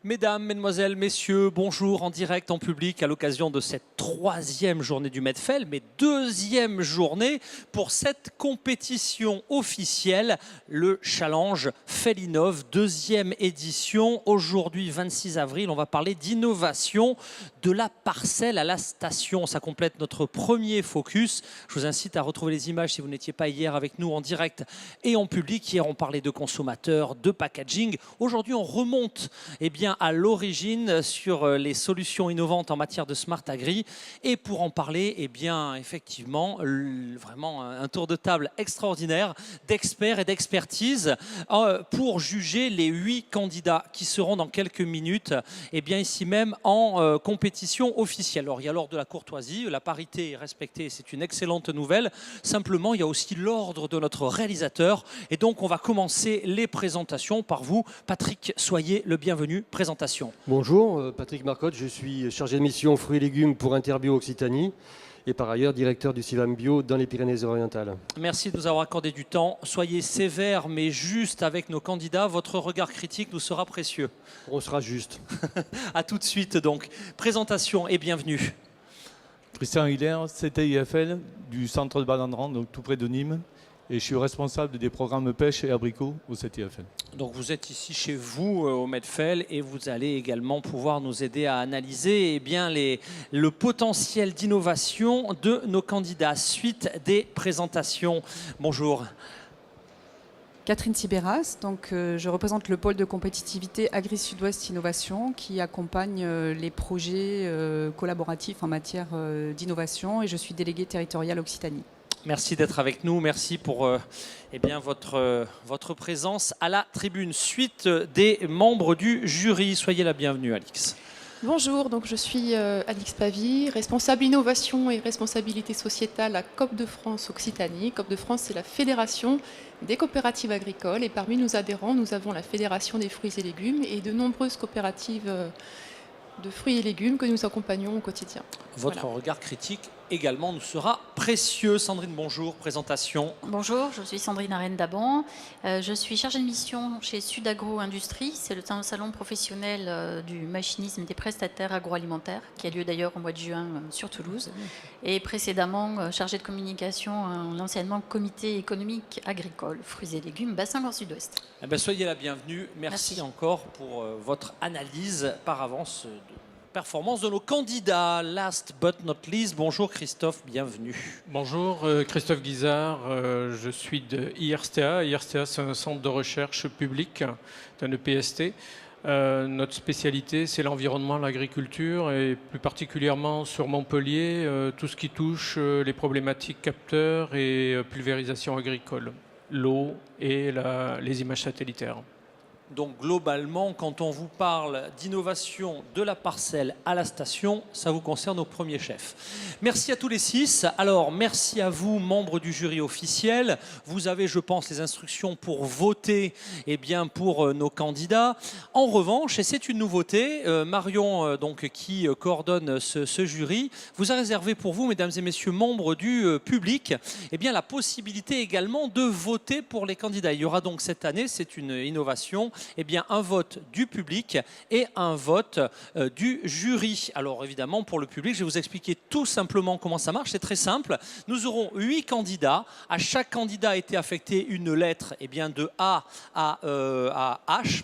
Mesdames, Mesdemoiselles, Messieurs, bonjour en direct, en public, à l'occasion de cette troisième journée du Medfel, mais deuxième journée pour cette compétition officielle, le Challenge Felinov, deuxième édition. Aujourd'hui, 26 avril, on va parler d'innovation de la parcelle à la station. Ça complète notre premier focus. Je vous incite à retrouver les images si vous n'étiez pas hier avec nous en direct et en public. Hier, on parlait de consommateurs, de packaging. Aujourd'hui, on remonte à l'origine sur les solutions innovantes en matière de Smart Agri. Et pour en parler, effectivement, vraiment un tour de table extraordinaire d'experts et d'expertise pour juger les 8 candidats qui seront dans quelques minutes ici même en compétition officielle. Alors, il y a l'ordre de la courtoisie, la parité est respectée, c'est une excellente nouvelle. Simplement, il y a aussi l'ordre de notre réalisateur. Et donc, on va commencer les présentations par vous. Patrick, soyez le bienvenu. Présentation. Bonjour, Patrick Marcotte, je suis chargé de mission fruits et légumes pour Interbio Occitanie et par ailleurs directeur du CIVAM Bio dans les Pyrénées-Orientales. Merci de nous avoir accordé du temps. Soyez sévères mais juste avec nos candidats. Votre regard critique nous sera précieux. On sera juste. A tout de suite donc. Présentation et bienvenue. Christian Hiller, CTIFL du centre de Balandran, donc tout près de Nîmes. Et je suis responsable des programmes pêche et abricots au CTIFL. Donc vous êtes ici chez vous au Medfel et vous allez également pouvoir nous aider à analyser le potentiel d'innovation de nos candidats. Suite des présentations. Bonjour. Catherine Sibéras, donc je représente le pôle de compétitivité Agri-Sud-Ouest Innovation qui accompagne les projets collaboratifs en matière d'innovation et je suis déléguée territoriale Occitanie. Merci d'être avec nous, merci pour votre présence à la tribune. Suite des membres du jury, soyez la bienvenue Alix. Bonjour, donc je suis Alix Pavy, responsable innovation et responsabilité sociétale à COP de France Occitanie. COP de France, c'est la fédération des coopératives agricoles et parmi nos adhérents, nous avons la fédération des fruits et légumes et de nombreuses coopératives de fruits et légumes que nous accompagnons au quotidien. Votre regard critique également nous sera précieux. Sandrine, bonjour, présentation. Bonjour, je suis Sandrine Arène-Daban. Je suis chargée de mission chez Sudagro Industrie. C'est le salon professionnel du machinisme et des prestataires agroalimentaires qui a lieu d'ailleurs au mois de juin sur Toulouse. Et précédemment, chargée de communication en anciennement comité économique agricole, fruits et légumes, bassin Grand Sud-Ouest. Soyez la bienvenue. Merci encore pour votre analyse par avance performance de nos candidats. Last but not least, bonjour Christophe, bienvenue. Bonjour, Christophe Guizard, je suis de IRSTA. IRSTA, c'est un centre de recherche public, c'est un EPST. Notre spécialité, c'est l'environnement, l'agriculture et plus particulièrement sur Montpellier, tout ce qui touche les problématiques capteurs et pulvérisation agricole, l'eau et les images satellitaires. Donc globalement, quand on vous parle d'innovation de la parcelle à la station, ça vous concerne au premier chef. Merci à tous les 6. Alors, merci à vous, membres du jury officiel. Vous avez, je pense, les instructions pour voter pour nos candidats. En revanche, et c'est une nouveauté, Marion, qui coordonne ce jury, vous a réservé pour vous, mesdames et messieurs, membres du public, la possibilité également de voter pour les candidats. Il y aura donc cette année, c'est une innovation, un vote du public et un vote du jury. Alors évidemment, pour le public, je vais vous expliquer tout simplement comment ça marche. C'est très simple. Nous aurons 8 candidats. À chaque candidat a été affectée une lettre de A à H.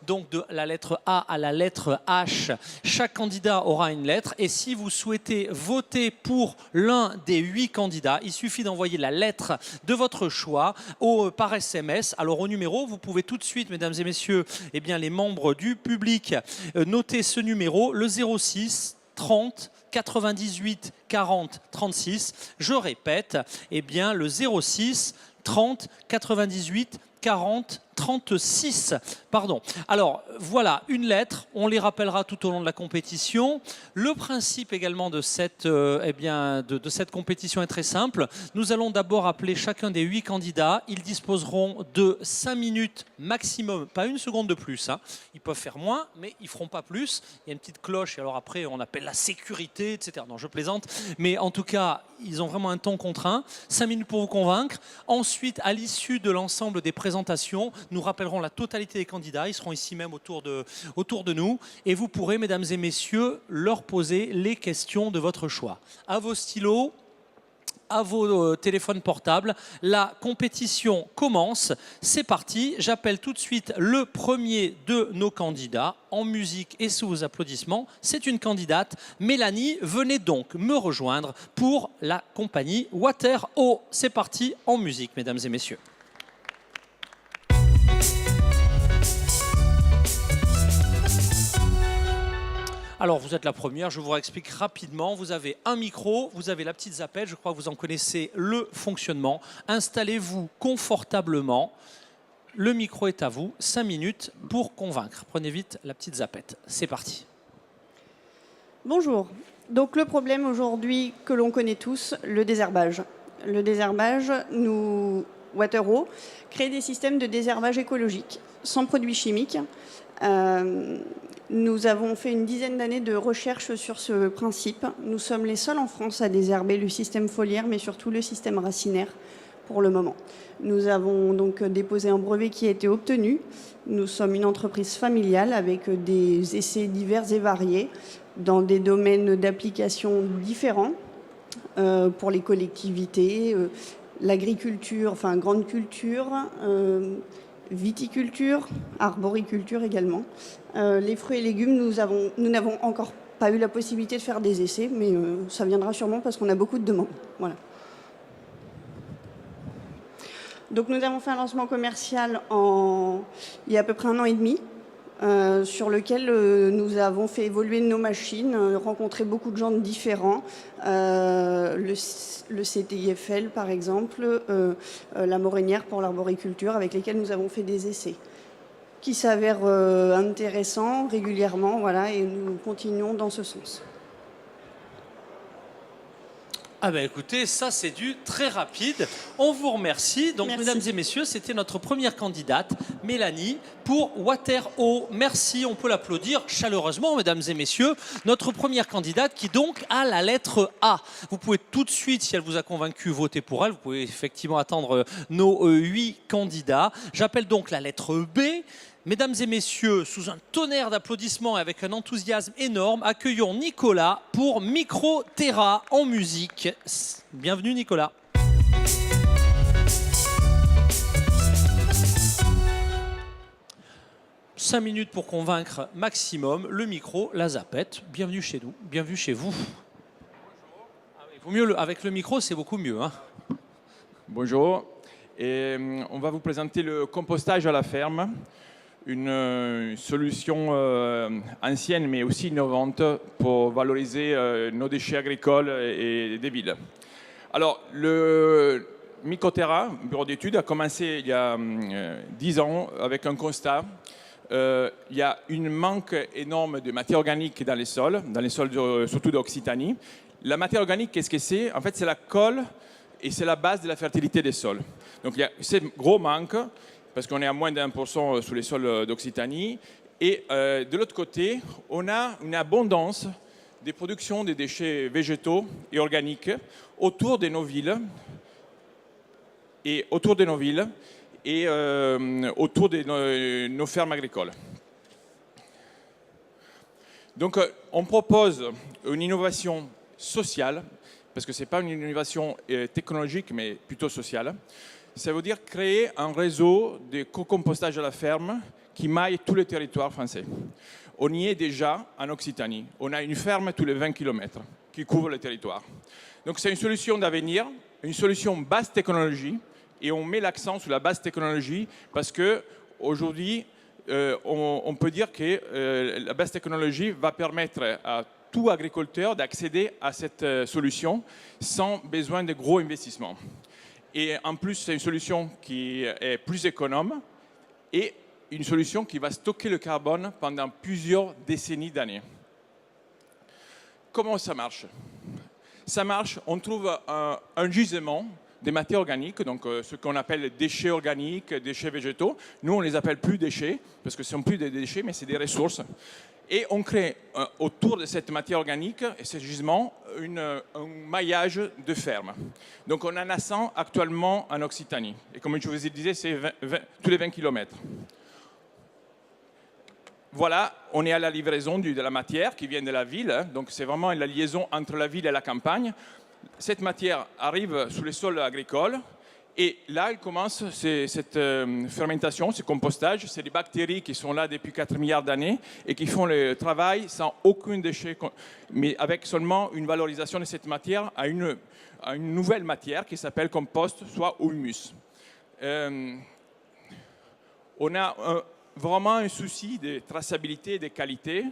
Donc de la lettre A à la lettre H, chaque candidat aura une lettre. Et si vous souhaitez voter pour l'un des 8 candidats, il suffit d'envoyer la lettre de votre choix par SMS. Alors au numéro, vous pouvez tout de suite, mesdames et messieurs, les membres du public, notez ce numéro, le 06 30 98 40 36. Je répète, le 06 30 98 40 36. Pardon. Alors, voilà, une lettre. On les rappellera tout au long de la compétition. Le principe également de cette compétition est très simple. Nous allons d'abord appeler chacun des 8 candidats. Ils disposeront de 5 minutes maximum, pas une seconde de plus. Ils peuvent faire moins, mais ils ne feront pas plus. Il y a une petite cloche, et alors après, on appelle la sécurité, etc. Non, je plaisante. Mais en tout cas, ils ont vraiment un temps contraint. 5 minutes pour vous convaincre. Ensuite, à l'issue de l'ensemble des présentations, Nous rappellerons la totalité des candidats. Ils seront ici même autour de nous. Et vous pourrez, mesdames et messieurs, leur poser les questions de votre choix. À vos stylos, à vos téléphones portables. La compétition commence. C'est parti. J'appelle tout de suite le premier de nos candidats en musique et sous vos applaudissements. C'est une candidate. Mélanie, venez donc me rejoindre pour la compagnie Water-O. C'est parti en musique, mesdames et messieurs. Alors, vous êtes la première, je vous explique rapidement. Vous avez un micro, vous avez la petite zapette, je crois que vous en connaissez le fonctionnement. Installez-vous confortablement. Le micro est à vous, 5 minutes pour convaincre. Prenez vite la petite zapette. C'est parti. Bonjour. Donc le problème aujourd'hui que l'on connaît tous, le désherbage. Le désherbage, Water-O, crée des systèmes de désherbage écologique, sans produits chimiques. Nous avons fait une dizaine d'années de recherche sur ce principe. Nous sommes les seuls en France à désherber le système foliaire, mais surtout le système racinaire pour le moment. Nous avons donc déposé un brevet qui a été obtenu. Nous sommes une entreprise familiale avec des essais divers et variés dans des domaines d'application différents pour les collectivités, l'agriculture, enfin grande culture, viticulture, arboriculture également. Les fruits et légumes, nous n'avons encore pas eu la possibilité de faire des essais, mais ça viendra sûrement parce qu'on a beaucoup de demandes. Voilà. Donc nous avons fait un lancement commercial il y a à peu près 1 an et demi, sur lequel nous avons fait évoluer nos machines, rencontré beaucoup de gens différents, le CTIFL par exemple, la Morinière pour l'arboriculture, avec lesquels nous avons fait des essais qui s'avèrent intéressants régulièrement, voilà, et nous continuons dans ce sens. Ah ben écoutez, ça c'est du très rapide. On vous remercie. Donc Merci. mesdames et messieurs, c'était notre première candidate, Mélanie, pour Water-O. Merci, on peut l'applaudir chaleureusement, mesdames et messieurs. Notre première candidate qui donc a la lettre A. Vous pouvez tout de suite, si elle vous a convaincu, voter pour elle. Vous pouvez effectivement attendre nos 8 candidats. J'appelle donc la lettre B. Mesdames et messieurs, sous un tonnerre d'applaudissements et avec un enthousiasme énorme, accueillons Nicolas pour Micro-Terra en musique. Bienvenue Nicolas. Cinq minutes pour convaincre maximum, le micro, la zapette. Bienvenue chez nous, bienvenue chez vous. Il vaut mieux avec le micro, c'est beaucoup mieux. Hein. Bonjour, et on va vous présenter le compostage à la ferme. Une solution ancienne mais aussi innovante pour valoriser nos déchets agricoles et des villes. Alors, le Micro-Terra, bureau d'études, a commencé il y a 10 ans avec un constat. Il y a un manque énorme de matière organique dans les sols surtout d'Occitanie. La matière organique, qu'est-ce que c'est? En fait, c'est la colle et c'est la base de la fertilité des sols. Donc, il y a ce gros manque, parce qu'on est à moins d'1% sous les sols d'Occitanie. Et de l'autre côté, on a une abondance des productions de déchets végétaux et organiques autour de nos villes et autour de nos fermes agricoles. Donc, on propose une innovation sociale, parce que ce n'est pas une innovation technologique, mais plutôt sociale. Ça veut dire créer un réseau de co-compostage à la ferme qui maille tout le territoire français. On y est déjà en Occitanie. On a une ferme tous les 20 km qui couvre le territoire. Donc c'est une solution d'avenir, une solution basse technologie, et on met l'accent sur la basse technologie parce qu'aujourd'hui, on peut dire que la basse technologie va permettre à tout agriculteur d'accéder à cette solution sans besoin de gros investissements. Et en plus, c'est une solution qui est plus économe et une solution qui va stocker le carbone pendant plusieurs décennies d'années. Comment ça marche? Ça marche, on trouve un gisement des matières organiques, donc ce qu'on appelle déchets organiques, déchets végétaux. Nous, on ne les appelle plus déchets, parce que ce ne sont plus des déchets, mais c'est des ressources. Et on crée autour de cette matière organique et ce gisement un maillage de fermes. Donc on en a 100 actuellement en Occitanie. Et comme je vous ai dit, c'est tous les 20 km. Voilà, on est à la livraison de la matière qui vient de la ville. Donc c'est vraiment la liaison entre la ville et la campagne. Cette matière arrive sous les sols agricoles. Et là, elle commence cette fermentation, ce compostage. C'est des bactéries qui sont là depuis 4 milliards d'années et qui font le travail sans aucun déchet, mais avec seulement une valorisation de cette matière à une nouvelle matière qui s'appelle compost, soit humus. On a vraiment un souci de traçabilité et de qualité.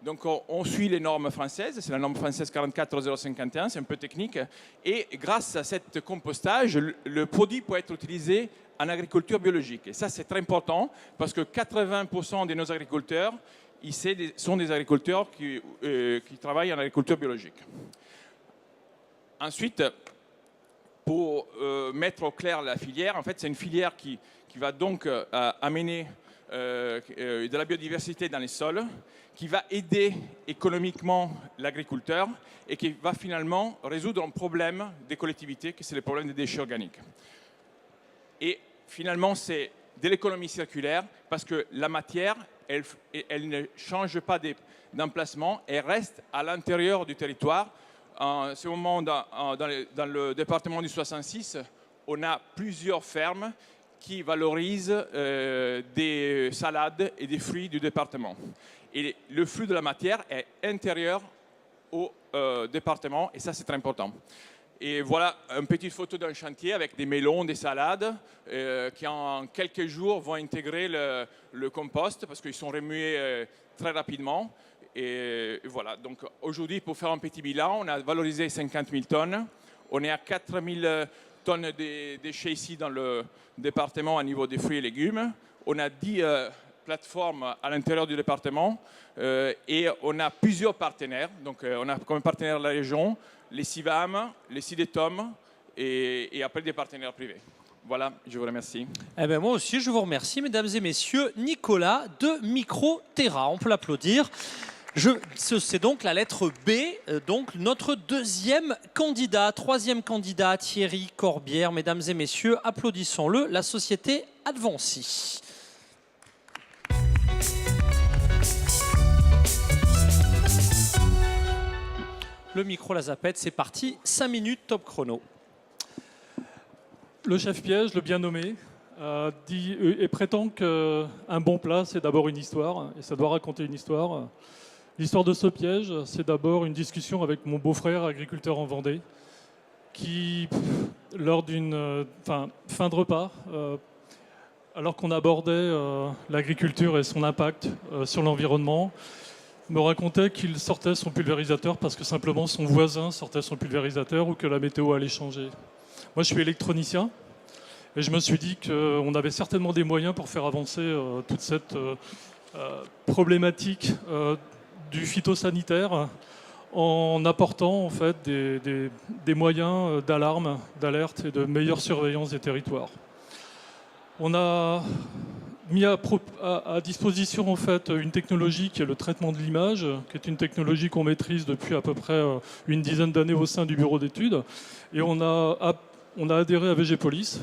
Donc on suit les normes françaises, c'est la norme française 44051, c'est un peu technique. Et grâce à ce compostage, le produit peut être utilisé en agriculture biologique. Et ça, c'est très important parce que 80% de nos agriculteurs sont des agriculteurs qui travaillent en agriculture biologique. Ensuite, pour mettre au clair la filière, en fait, c'est une filière qui va donc amener de la biodiversité dans les sols, qui va aider économiquement l'agriculteur et qui va finalement résoudre un problème des collectivités, qui c'est le problème des déchets organiques. Et finalement, c'est de l'économie circulaire parce que la matière, elle ne change pas d'emplacement, elle reste à l'intérieur du territoire. En ce moment, dans le département du 66, on a plusieurs fermes qui valorisent des salades et des fruits du département. Et le flux de la matière est intérieur au département, et ça, c'est très important. Et voilà une petite photo d'un chantier avec des melons, des salades, qui en quelques jours vont intégrer le compost, parce qu'ils sont remués très rapidement. Et voilà, donc aujourd'hui, pour faire un petit bilan, on a valorisé 50 000 tonnes. On est à 4 000 tonnes de déchets ici dans le département à niveau des fruits et légumes. On a 10 plateformes à l'intérieur du département et on a plusieurs partenaires. Donc on a comme partenaire la région, les CIVAM, les CIDETOM et après des partenaires privés. Voilà, je vous remercie. Eh bien, moi aussi, je vous remercie, mesdames et messieurs. Nicolas de Microterra, on peut l'applaudir. C'est donc la lettre B, donc notre deuxième candidat. Troisième candidat, Thierry Corbière. Mesdames et messieurs, applaudissons-le, la société Advancy. Le micro, la zapette, c'est parti. 5 minutes, top chrono. Le chef piège, le bien nommé, dit et prétend qu'un bon plat, c'est d'abord une histoire, et ça doit raconter une histoire. L'histoire de ce piège, c'est d'abord une discussion avec mon beau-frère, agriculteur en Vendée, qui, lors d'une fin de repas, alors qu'on abordait l'agriculture et son impact sur l'environnement, me racontait qu'il sortait son pulvérisateur parce que simplement son voisin sortait son pulvérisateur ou que la météo allait changer. Moi, je suis électronicien et je me suis dit qu'on avait certainement des moyens pour faire avancer toute cette problématique du phytosanitaire en apportant en fait des moyens d'alarme, d'alerte et de meilleure surveillance des territoires. On a mis à disposition en fait une technologie qui est le traitement de l'image, qui est une technologie qu'on maîtrise depuis à peu près une dizaine d'années au sein du bureau d'études. Et on a adhéré à VGPolis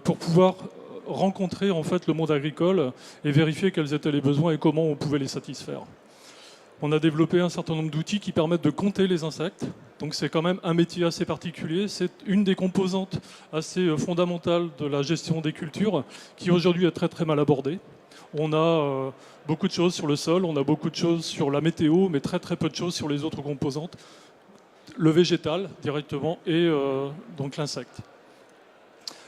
pour pouvoir rencontrer en fait le monde agricole et vérifier quels étaient les besoins et comment on pouvait les satisfaire. On a développé un certain nombre d'outils qui permettent de compter les insectes. Donc c'est quand même un métier assez particulier. C'est une des composantes assez fondamentales de la gestion des cultures qui aujourd'hui est très très mal abordée. On a beaucoup de choses sur le sol, on a beaucoup de choses sur la météo, mais très très peu de choses sur les autres composantes. Le végétal directement et donc l'insecte.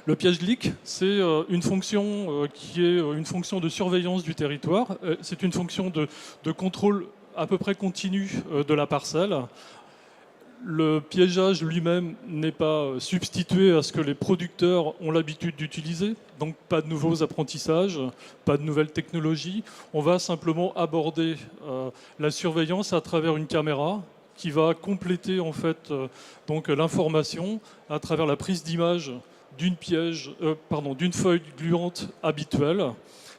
Le piège glyque, c'est une fonction qui est une fonction de surveillance du territoire. C'est une fonction de contrôle à peu près continu de la parcelle. Le piégeage lui-même n'est pas substitué à ce que les producteurs ont l'habitude d'utiliser, donc pas de nouveaux apprentissages, pas de nouvelles technologies. On va simplement aborder la surveillance à travers une caméra qui va compléter en fait donc l'information à travers la prise d'image d'une feuille gluante habituelle.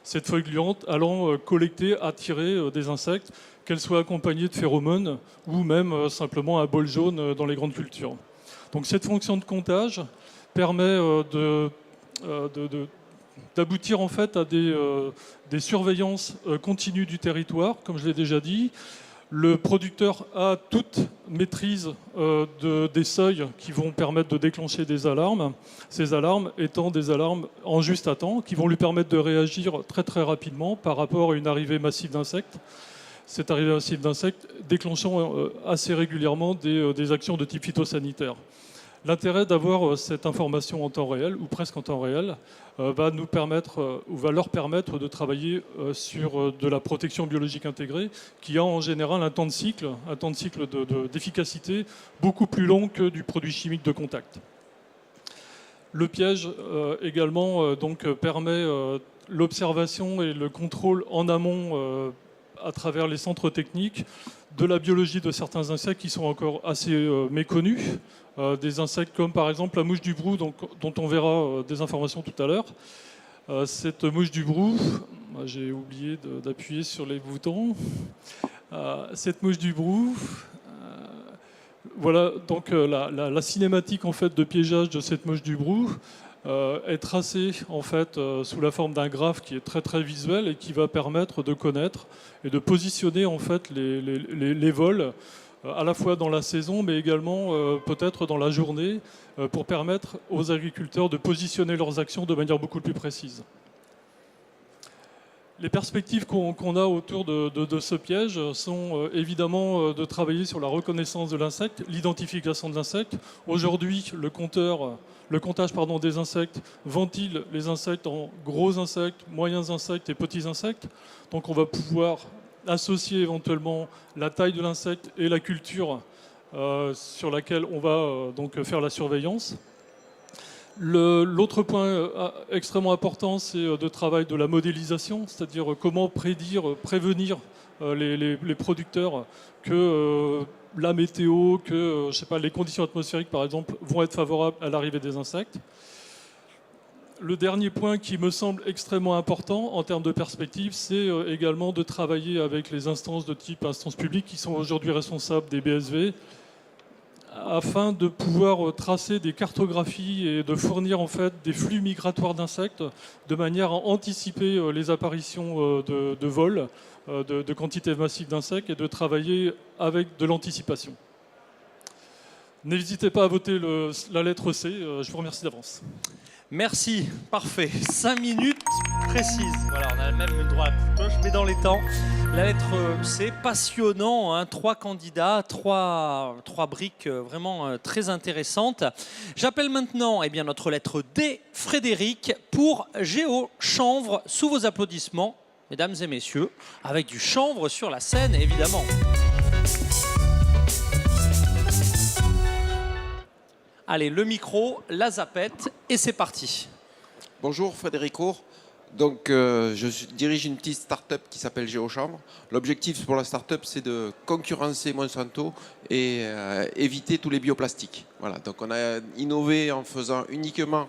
cette feuille gluante allant collecter, attirer des insectes, qu'elles soient accompagnées de phéromones ou même simplement un bol jaune dans les grandes cultures. Donc cette fonction de comptage permet d'aboutir en fait à des surveillances continues du territoire, comme je l'ai déjà dit. Le producteur a toute maîtrise des seuils qui vont permettre de déclencher des alarmes. Ces alarmes étant des alarmes en juste à temps, qui vont lui permettre de réagir très très rapidement par rapport à une arrivée massive d'insectes. Cette arrivée massive d'insectes déclenchant assez régulièrement des actions de type phytosanitaire. L'intérêt d'avoir cette information en temps réel, ou presque en temps réel, va nous permettre, ou va leur permettre de travailler sur de la protection biologique intégrée, qui a en général un temps de cycle d'efficacité beaucoup plus long que du produit chimique de contact. Le piège également permet l'observation et le contrôle en amont à travers les centres techniques de la biologie de certains insectes qui sont encore assez méconnus. Des insectes comme par exemple la mouche du brou, dont on verra des informations tout à l'heure. Cette mouche du brou, j'ai oublié d'appuyer sur les boutons. Cette mouche du brou, voilà donc la cinématique en fait de piégeage de cette mouche du brou est tracée en fait sous la forme d'un graphe qui est très très visuel et qui va permettre de connaître et de positionner en fait les vols à la fois dans la saison, mais également peut-être dans la journée, pour permettre aux agriculteurs de positionner leurs actions de manière beaucoup plus précise. Les perspectives qu'on a autour de ce piège sont évidemment de travailler sur la reconnaissance de l'insecte, l'identification de l'insecte. Aujourd'hui, le comptage des insectes ventile les insectes en gros insectes, moyens insectes et petits insectes. Donc on va pouvoir associer éventuellement la taille de l'insecte et la culture sur laquelle on va donc faire la surveillance. L'autre point extrêmement important, c'est de travail de la modélisation, c'est-à-dire comment prévenir les producteurs que la météo, que les conditions atmosphériques par exemple vont être favorables à l'arrivée des insectes. Le dernier point qui me semble extrêmement important en termes de perspective, c'est également de travailler avec les instances de type instances publiques qui sont aujourd'hui responsables des BSV afin de pouvoir tracer des cartographies et de fournir en fait des flux migratoires d'insectes de manière à anticiper les apparitions de vols, de quantités massives d'insectes et de travailler avec de l'anticipation. N'hésitez pas à voter la lettre C. Je vous remercie d'avance. Merci, parfait. 5 minutes précises. Voilà, on a même le droit à la petite cloche, mais dans les temps. La lettre C, passionnant, hein, 3 candidats, 3 briques vraiment très intéressantes. J'appelle maintenant notre lettre D, Frédéric, pour Géochanvre, sous vos applaudissements, mesdames et messieurs, avec du chanvre sur la scène, évidemment. Allez, le micro, la zapette, et c'est parti. Bonjour, Frédéric Cour. Donc, je dirige une petite start-up qui s'appelle Géochanvre. L'objectif pour la start-up, c'est de concurrencer Monsanto et éviter tous les bioplastiques. Voilà. Donc, on a innové en faisant uniquement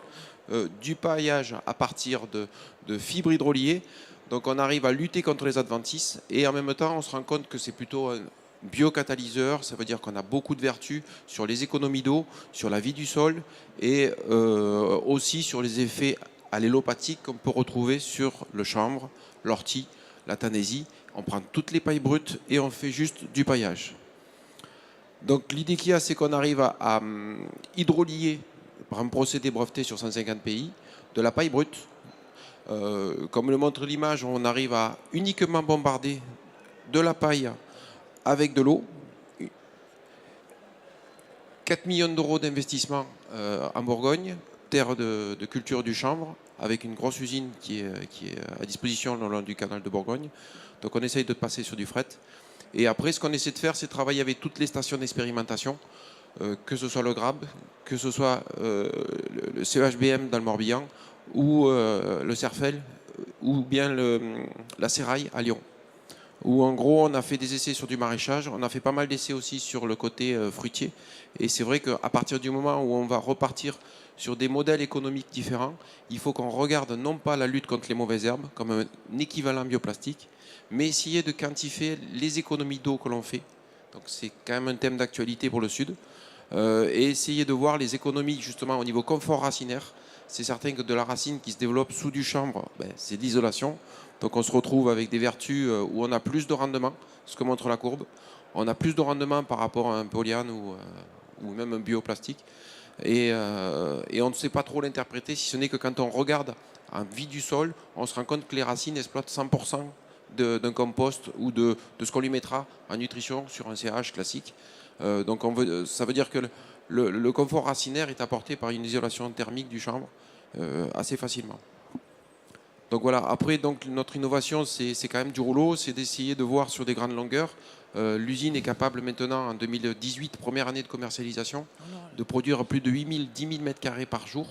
du paillage à partir de fibres hydroliées. Donc, on arrive à lutter contre les adventices et en même temps, on se rend compte que c'est plutôt un biocatalyseur, ça veut dire qu'on a beaucoup de vertus sur les économies d'eau, sur la vie du sol et aussi sur les effets allélopathiques qu'on peut retrouver sur le chanvre, l'ortie, la tanésie. On prend toutes les pailles brutes et on fait juste du paillage. Donc l'idée qu'il y a, c'est qu'on arrive à hydrolier par un procédé breveté sur 150 pays de la paille brute. Comme le montre l'image, on arrive à uniquement bombarder de la paille avec de l'eau. 4 millions d'euros d'investissement en Bourgogne, terre de culture du chanvre, avec une grosse usine qui est à disposition le long du canal de Bourgogne. Donc on essaye de passer sur du fret. Et après, ce qu'on essaie de faire, c'est travailler avec toutes les stations d'expérimentation, que ce soit le GRAB, que ce soit le CEHBM dans le Morbihan, ou le CERFEL, ou bien la Sérail à Lyon, où en gros on a fait des essais sur du maraîchage, on a fait pas mal d'essais aussi sur le côté fruitier. Et c'est vrai qu'à partir du moment où on va repartir sur des modèles économiques différents, il faut qu'on regarde non pas la lutte contre les mauvaises herbes comme un équivalent bioplastique, mais essayer de quantifier les économies d'eau que l'on fait. Donc c'est quand même un thème d'actualité pour le Sud. Et essayer de voir les économies justement au niveau confort racinaire. C'est certain que de la racine qui se développe sous du chanvre, c'est de l'isolation. Donc on se retrouve avec des vertus où on a plus de rendement, ce que montre la courbe. On a plus de rendement par rapport à un polyane ou même un bioplastique. Et on ne sait pas trop l'interpréter, si ce n'est que quand on regarde en vie du sol, on se rend compte que les racines exploitent 100% d'un compost ou de ce qu'on lui mettra en nutrition sur un CH classique. Donc ça veut dire que le confort racinaire est apporté par une isolation thermique du chanvre assez facilement. Donc voilà, après donc, notre innovation c'est quand même du rouleau, c'est d'essayer de voir sur des grandes longueurs. L'usine est capable maintenant en 2018, première année de commercialisation, de produire plus de 10 000 m² par jour.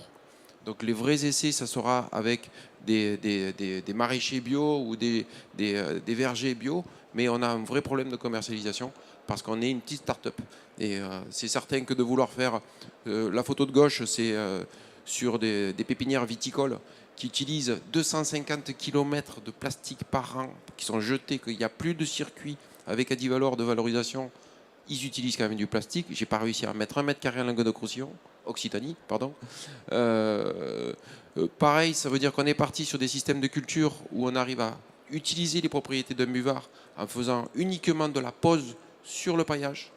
Donc les vrais essais, ça sera avec des maraîchers bio ou des vergers bio, mais on a un vrai problème de commercialisation parce qu'on est une petite start-up. Et c'est certain que de vouloir faire... la photo de gauche, c'est sur des pépinières viticoles qui utilisent 250 km de plastique par an, qui sont jetés, qu'il n'y a plus de circuit avec Adivalor de valorisation. Ils utilisent quand même du plastique. J'ai pas réussi à mettre 1 m² en Languedoc-Roussillon, Occitanie, pardon. Pareil, ça veut dire qu'on est parti sur des systèmes de culture où on arrive à utiliser les propriétés d'un buvard en faisant uniquement de la pose sur le paillage,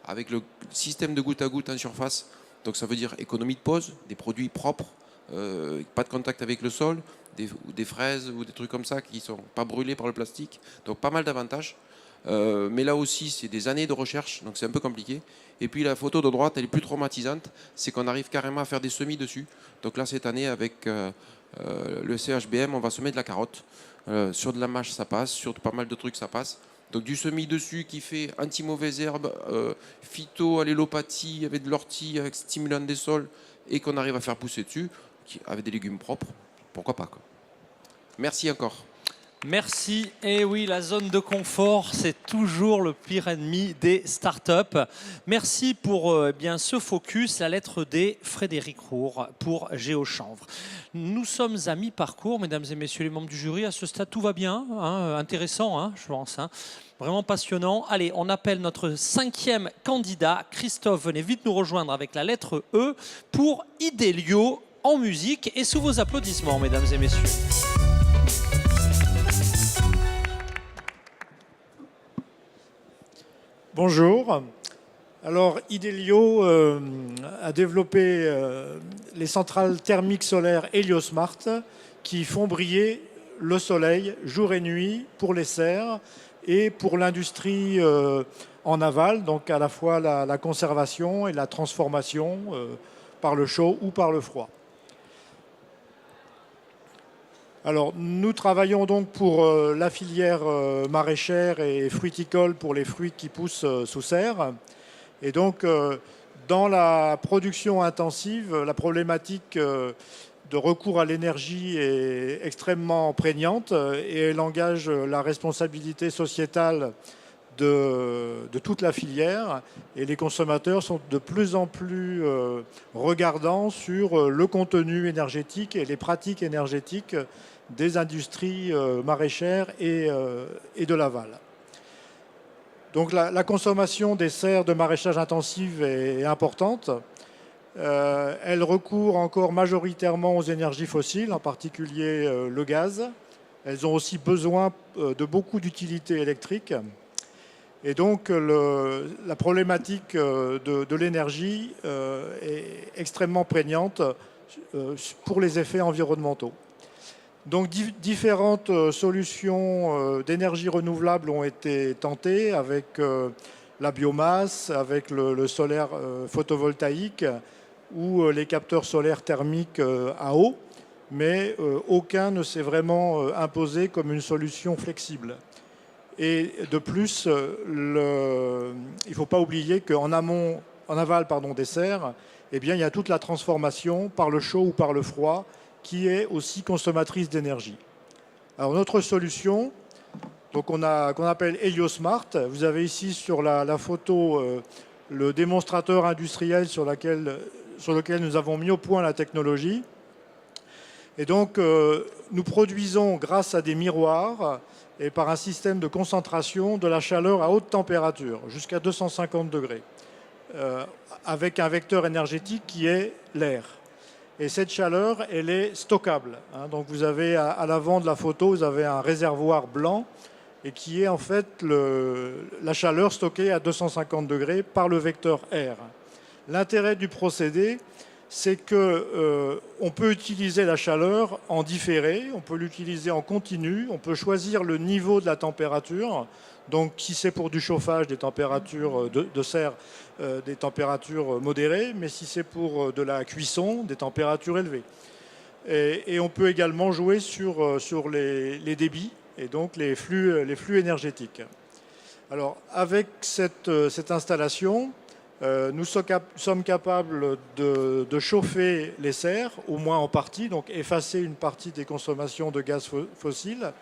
avec le système de goutte à goutte en surface. Donc ça veut dire économie de pose, des produits propres, pas de contact avec le sol, des fraises ou des trucs comme ça qui ne sont pas brûlés par le plastique. Donc pas mal d'avantages. Mais là aussi, c'est des années de recherche, donc c'est un peu compliqué. Et puis la photo de droite, elle est plus traumatisante, c'est qu'on arrive carrément à faire des semis dessus. Donc là, cette année, avec le CHBM, on va semer de la carotte. Sur de la mâche, ça passe. Sur pas mal de trucs, ça passe. Donc du semis dessus qui fait anti-mauvaise herbe, phyto, allélopathie, avec de l'ortie, avec stimulant des sols, et qu'on arrive à faire pousser dessus, avec des légumes propres, pourquoi pas, quoi. Merci encore. Merci. Et oui, la zone de confort, c'est toujours le pire ennemi des startups. Merci pour bien ce focus. La lettre D, Frédéric Roure pour GeoChanvre. Nous sommes à mi-parcours, mesdames et messieurs les membres du jury. À ce stade, tout va bien. Intéressant, je pense. Vraiment passionnant. Allez, on appelle notre 5e candidat. Christophe, venez vite nous rejoindre avec la lettre E pour Idelio en musique. Et sous vos applaudissements, mesdames et messieurs. Bonjour. Alors, Idelio a développé les centrales thermiques solaires Heliosmart qui font briller le soleil jour et nuit pour les serres et pour l'industrie en aval, donc à la fois la conservation et la transformation par le chaud ou par le froid. Alors, nous travaillons donc pour la filière maraîchère et fruiticole pour les fruits qui poussent sous serre. Et donc, dans la production intensive, la problématique de recours à l'énergie est extrêmement prégnante et elle engage la responsabilité sociétale de toute la filière. Et les consommateurs sont de plus en plus regardants sur le contenu énergétique et les pratiques énergétiques des industries maraîchères et de l'aval. Donc la consommation des serres de maraîchage intensif est importante. Elle recourt encore majoritairement aux énergies fossiles, en particulier le gaz. Elles ont aussi besoin de beaucoup d'utilités électriques. Et donc la problématique de l'énergie est extrêmement prégnante pour les effets environnementaux. Donc différentes solutions d'énergie renouvelable ont été tentées avec la biomasse, avec le solaire photovoltaïque ou les capteurs solaires thermiques à eau, mais aucun ne s'est vraiment imposé comme une solution flexible. Et de plus, il ne faut pas oublier qu'en aval des serres, eh bien, il y a toute la transformation par le chaud ou par le froid qui est aussi consommatrice d'énergie. Alors notre solution, donc qu'on appelle Heliosmart. Vous avez ici sur la photo le démonstrateur industriel sur lequel nous avons mis au point la technologie. Et donc, nous produisons, grâce à des miroirs et par un système de concentration, de la chaleur à haute température, jusqu'à 250 degrés, avec un vecteur énergétique qui est l'air. Et cette chaleur, elle est stockable. Donc, vous avez à l'avant de la photo, vous avez un réservoir blanc et qui est en fait la chaleur stockée à 250 degrés par le vecteur air. L'intérêt du procédé, c'est qu'on peut utiliser la chaleur en différé, on peut l'utiliser en continu, on peut choisir le niveau de la température. Donc si c'est pour du chauffage, des températures de serre, des températures modérées, mais si c'est pour de la cuisson, des températures élevées. Et on peut également jouer sur les débits et donc les flux énergétiques. Alors avec cette installation, nous sommes capables de chauffer les serres, au moins en partie, donc effacer une partie des consommations de gaz fossiles.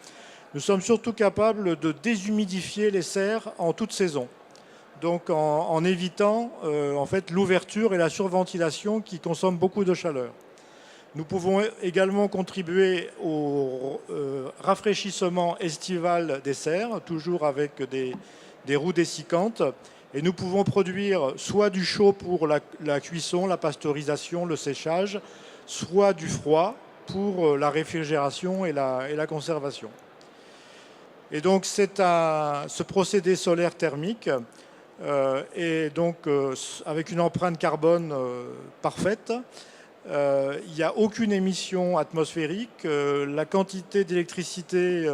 Nous sommes surtout capables de déshumidifier les serres en toute saison, donc en évitant en fait, l'ouverture et la surventilation qui consomment beaucoup de chaleur. Nous pouvons également contribuer au rafraîchissement estival des serres, toujours avec des roues dessiccantes. Et nous pouvons produire soit du chaud pour la cuisson, la pasteurisation, le séchage, soit du froid pour la réfrigération et la conservation. Et donc ce procédé solaire thermique est donc avec une empreinte carbone parfaite. Il n'y a aucune émission atmosphérique. La quantité d'électricité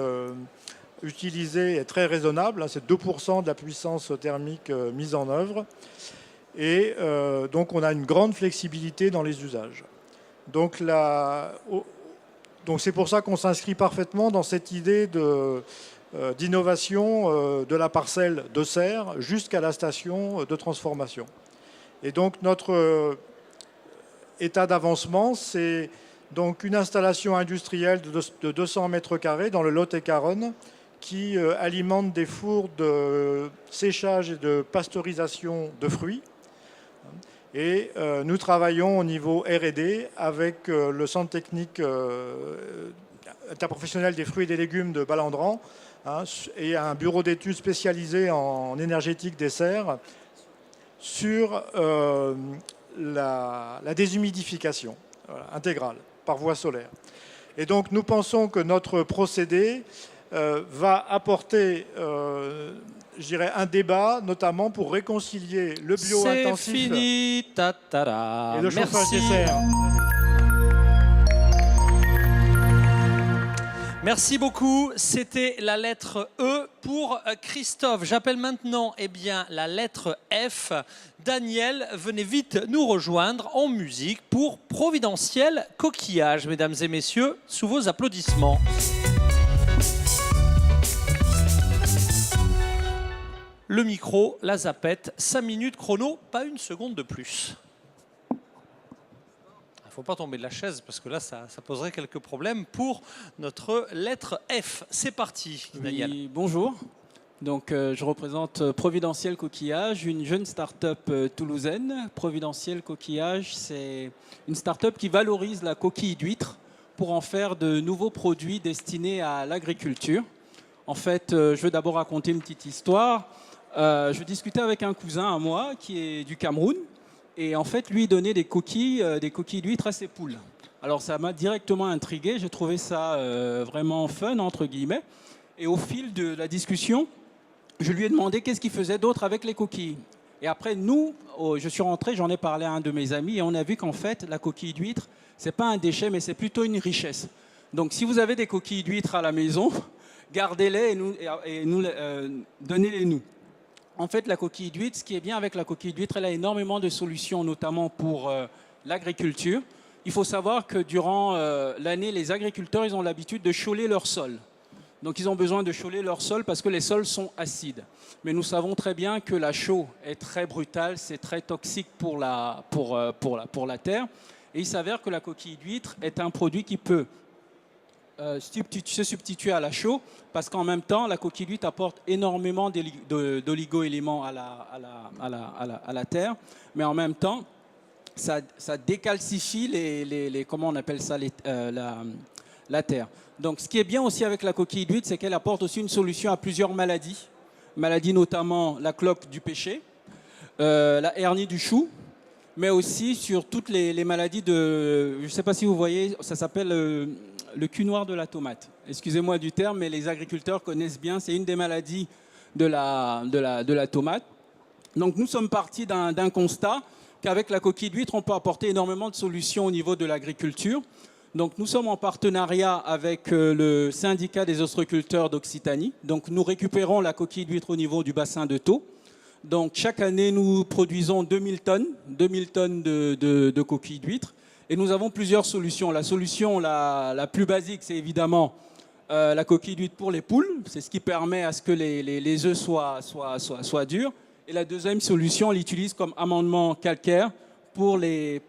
utilisée est très raisonnable, c'est 2% de la puissance thermique mise en œuvre. Et donc on a une grande flexibilité dans les usages. Donc c'est pour ça qu'on s'inscrit parfaitement dans cette idée d'innovation de la parcelle de serre jusqu'à la station de transformation. Et donc notre état d'avancement, c'est donc une installation industrielle de 200 mètres carrés dans le Lot-et-Garonne qui alimente des fours de séchage et de pasteurisation de fruits. Et nous travaillons au niveau R&D avec le centre technique interprofessionnel des fruits et des légumes de Balandran et un bureau d'études spécialisé en énergétique des serres sur la déshumidification intégrale par voie solaire. Et donc nous pensons que notre procédé va apporter, je dirais, un débat, notamment pour réconcilier le bio-intensif et le chauffage des serres. Merci beaucoup. C'était la lettre E pour Christophe. J'appelle maintenant la lettre F. Daniel, venez vite nous rejoindre en musique pour Providentiel Coquillage. Mesdames et messieurs, sous vos applaudissements. Le micro, la zapette, 5 minutes chrono, pas une seconde de plus. Il ne faut pas tomber de la chaise parce que là, ça poserait quelques problèmes pour notre lettre F. C'est parti, Daniel. Oui, bonjour. Donc, je représente Providentiel Coquillage, une jeune start-up toulousaine. Providentiel Coquillage, c'est une start-up qui valorise la coquille d'huître pour en faire de nouveaux produits destinés à l'agriculture. En fait, je veux d'abord raconter une petite histoire. Je discutais avec un cousin à moi qui est du Cameroun et en fait lui donnait des coquilles d'huîtres à ses poules. Alors ça m'a directement intrigué, j'ai trouvé ça vraiment fun entre guillemets et au fil de la discussion, je lui ai demandé qu'est-ce qu'il faisait d'autre avec les coquilles. Et après je suis rentré, j'en ai parlé à un de mes amis et on a vu qu'en fait la coquille d'huître, c'est pas un déchet mais c'est plutôt une richesse. Donc si vous avez des coquilles d'huîtres à la maison, gardez-les et donnez-les nous. En fait, la coquille d'huître, ce qui est bien avec la coquille d'huître, elle a énormément de solutions, notamment pour l'agriculture. Il faut savoir que durant l'année, les agriculteurs, ils ont l'habitude de choler leur sol. Donc, ils ont besoin de choler leur sol parce que les sols sont acides. Mais nous savons très bien que la chaux est très brutale, c'est très toxique pour la terre. Et il s'avère que la coquille d'huître est un produit qui peut se substituer à la chaux, parce qu'en même temps, la coquille d'huître apporte énormément d'oligo-éléments à la terre, mais en même temps, ça décalcifie comment on appelle ça, la terre. Donc, ce qui est bien aussi avec la coquille d'huître, c'est qu'elle apporte aussi une solution à plusieurs maladies. Maladies notamment la cloque du pêcher, la hernie du chou, mais aussi sur toutes les maladies je ne sais pas si vous voyez, ça s'appelle le cul noir de la tomate. Excusez-moi du terme, mais les agriculteurs connaissent bien, c'est une des maladies de la tomate. Donc nous sommes partis d'un constat qu'avec la coquille d'huître, on peut apporter énormément de solutions au niveau de l'agriculture. Donc nous sommes en partenariat avec le syndicat des ostréiculteurs d'Occitanie. Donc nous récupérons la coquille d'huître au niveau du bassin de Thau. Donc chaque année, nous produisons 2000 tonnes de coquilles d'huître. Et nous avons plusieurs solutions. La solution la plus basique, c'est évidemment la coquille d'huître pour les poules. C'est ce qui permet à ce que les œufs soient durs. Et la deuxième solution, on l'utilise comme amendement calcaire pour les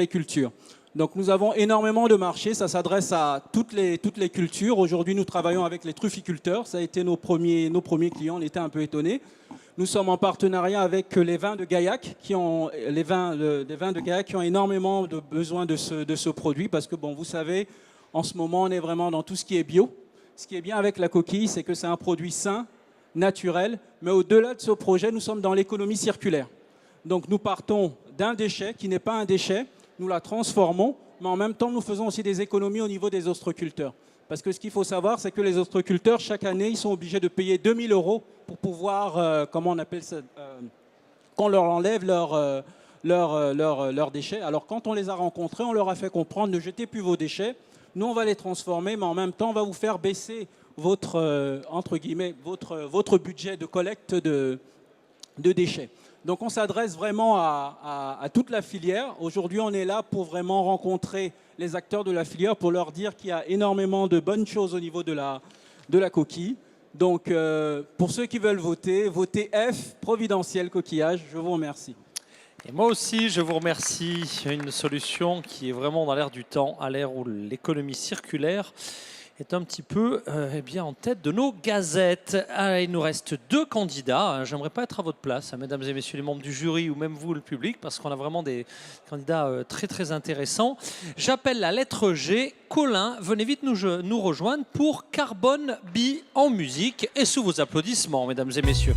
cultures. Donc nous avons énormément de marchés, ça s'adresse à toutes les cultures. Aujourd'hui, nous travaillons avec les trufficulteurs, ça a été nos premiers clients, on était un peu étonnés. Nous sommes en partenariat avec les vins de Gaillac, qui ont énormément de besoin de ce produit, parce que bon, vous savez, en ce moment, on est vraiment dans tout ce qui est bio. Ce qui est bien avec la coquille, c'est que c'est un produit sain, naturel, mais au-delà de ce projet, nous sommes dans l'économie circulaire. Donc nous partons d'un déchet qui n'est pas un déchet, nous la transformons, mais en même temps, nous faisons aussi des économies au niveau des ostréiculteurs. Parce que ce qu'il faut savoir, c'est que les ostréiculteurs, chaque année, ils sont obligés de payer 2000 € pour pouvoir, comment on appelle ça, qu'on leur enlève leurs déchets. Alors quand on les a rencontrés, on leur a fait comprendre, ne jetez plus vos déchets, nous on va les transformer, mais en même temps, on va vous faire baisser votre, entre guillemets, votre budget de collecte de déchets. Donc on s'adresse vraiment à toute la filière. Aujourd'hui, on est là pour vraiment rencontrer les acteurs de la filière pour leur dire qu'il y a énormément de bonnes choses au niveau de la coquille. Donc pour ceux qui veulent voter, votez F, Providentiel Coquillage. Je vous remercie. Et moi aussi, je vous remercie. Une solution qui est vraiment dans l'air du temps, à l'ère où l'économie circulaire est un petit peu en tête de nos gazettes. Il nous reste 2 candidats. J'aimerais pas être à votre place, mesdames et messieurs les membres du jury ou même vous, le public, parce qu'on a vraiment des candidats très très intéressants. J'appelle la lettre G. Colin, venez vite nous rejoindre pour Carbone Bee en musique et sous vos applaudissements, mesdames et messieurs.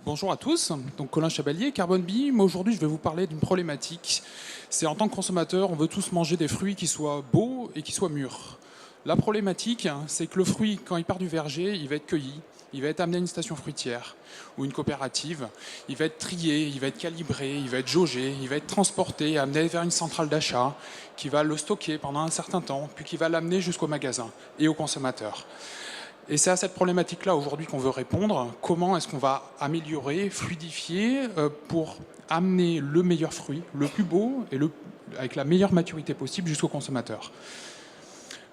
Bonjour à tous, donc Colin Chabalier, Carbone Bee. Moi aujourd'hui je vais vous parler d'une problématique. C'est en tant que consommateur, on veut tous manger des fruits qui soient beaux et qui soient mûrs. La problématique, c'est que le fruit, quand il part du verger, il va être cueilli, il va être amené à une station fruitière ou une coopérative, il va être trié, il va être calibré, il va être jaugé, il va être transporté, amené vers une centrale d'achat qui va le stocker pendant un certain temps, puis qui va l'amener jusqu'au magasin et au consommateur. Et c'est à cette problématique-là aujourd'hui qu'on veut répondre. Comment est-ce qu'on va améliorer, fluidifier pour amener le meilleur fruit, le plus beau et avec la meilleure maturité possible jusqu'au consommateur.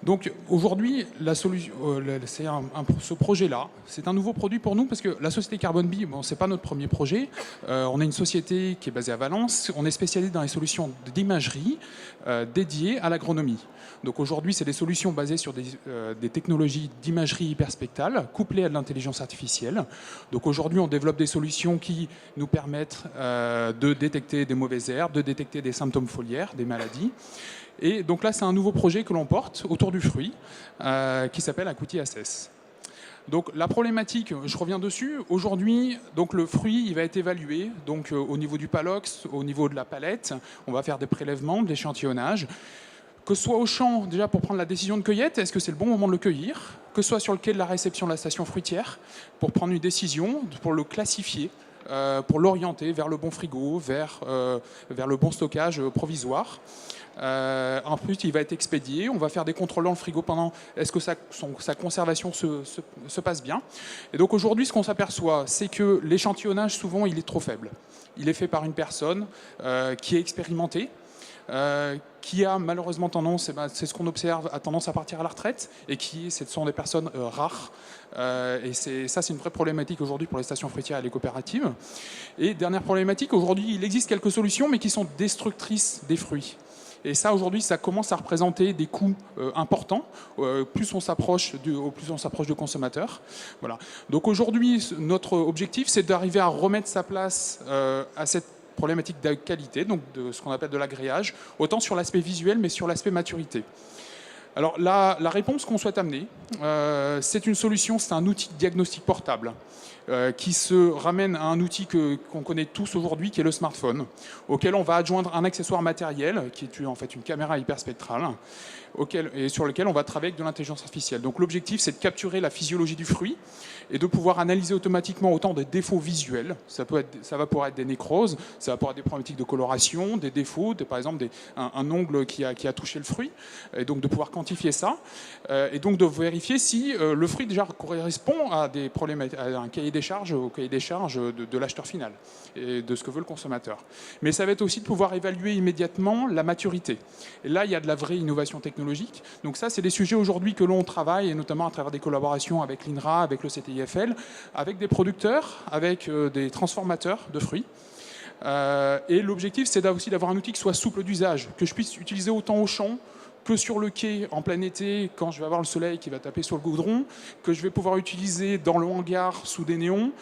Donc aujourd'hui, la solution, ce projet-là, c'est un nouveau produit pour nous parce que la société Carbone Bee, bon, c'est pas notre premier projet. On est une société qui est basée à Valence. On est spécialisé dans les solutions d'imagerie dédiées à l'agronomie. Donc aujourd'hui, c'est des solutions basées sur des technologies d'imagerie hyperspectrale couplées à de l'intelligence artificielle. Donc aujourd'hui, on développe des solutions qui nous permettent de détecter des mauvaises herbes, de détecter des symptômes foliaires, des maladies. Et donc là, c'est un nouveau projet que l'on porte autour du fruit qui s'appelle Akuti Assess. Donc la problématique, je reviens dessus. Aujourd'hui, donc le fruit, il va être évalué donc au niveau du palox, au niveau de la palette. On va faire des prélèvements, de l'échantillonnage. Que ce soit au champ, déjà pour prendre la décision de cueillette, est-ce que c'est le bon moment de le cueillir? Que ce soit sur le quai de la réception de la station fruitière, pour prendre une décision, pour le classifier, pour l'orienter vers le bon frigo, vers le bon stockage provisoire. En plus, il va être expédié. On va faire des contrôles dans le frigo pendant est-ce que sa conservation se passe bien. Et donc aujourd'hui, ce qu'on s'aperçoit, c'est que l'échantillonnage, souvent, il est trop faible. Il est fait par une personne qui est expérimentée. qui a malheureusement tendance, c'est ce qu'on observe, a tendance à partir à la retraite et ce sont des personnes rares. Et ça, c'est une vraie problématique aujourd'hui pour les stations fruitières et les coopératives. Et dernière problématique, aujourd'hui, il existe quelques solutions, mais qui sont destructrices des fruits. Et ça, aujourd'hui, ça commence à représenter des coûts importants, plus on s'approche du consommateur. Voilà. Donc aujourd'hui, notre objectif, c'est d'arriver à remettre sa place à cette problématique de qualité, donc de ce qu'on appelle de l'agréage, autant sur l'aspect visuel, mais sur l'aspect maturité. Alors la réponse qu'on souhaite amener, c'est une solution, c'est un outil de diagnostic portable qui se ramène à un outil qu'on connaît tous aujourd'hui, qui est le smartphone, auquel on va adjoindre un accessoire matériel, qui est en fait une caméra hyperspectrale, et sur lequel on va travailler avec de l'intelligence artificielle. Donc l'objectif, c'est de capturer la physiologie du fruit et de pouvoir analyser automatiquement autant des défauts visuels, ça va pouvoir être des nécroses, ça va pouvoir être des problématiques de coloration, des défauts, par exemple un ongle qui a touché le fruit, et donc de pouvoir quantifier ça, et donc de vérifier si le fruit déjà correspond à des problématiques, à un cahier des charges, au cahier des charges de l'acheteur final, et de ce que veut le consommateur. Mais ça va être aussi de pouvoir évaluer immédiatement la maturité. Et là, il y a de la vraie innovation technologique. Donc ça, c'est des sujets aujourd'hui que l'on travaille, et notamment à travers des collaborations avec l'INRA, avec le CTIFL, avec des producteurs, avec des transformateurs de fruits. Et l'objectif, c'est aussi d'avoir un outil qui soit souple d'usage, que je puisse utiliser autant au champ que sur le quai en plein été, quand je vais avoir le soleil qui va taper sur le goudron, que je vais pouvoir utiliser dans le hangar sous des néons.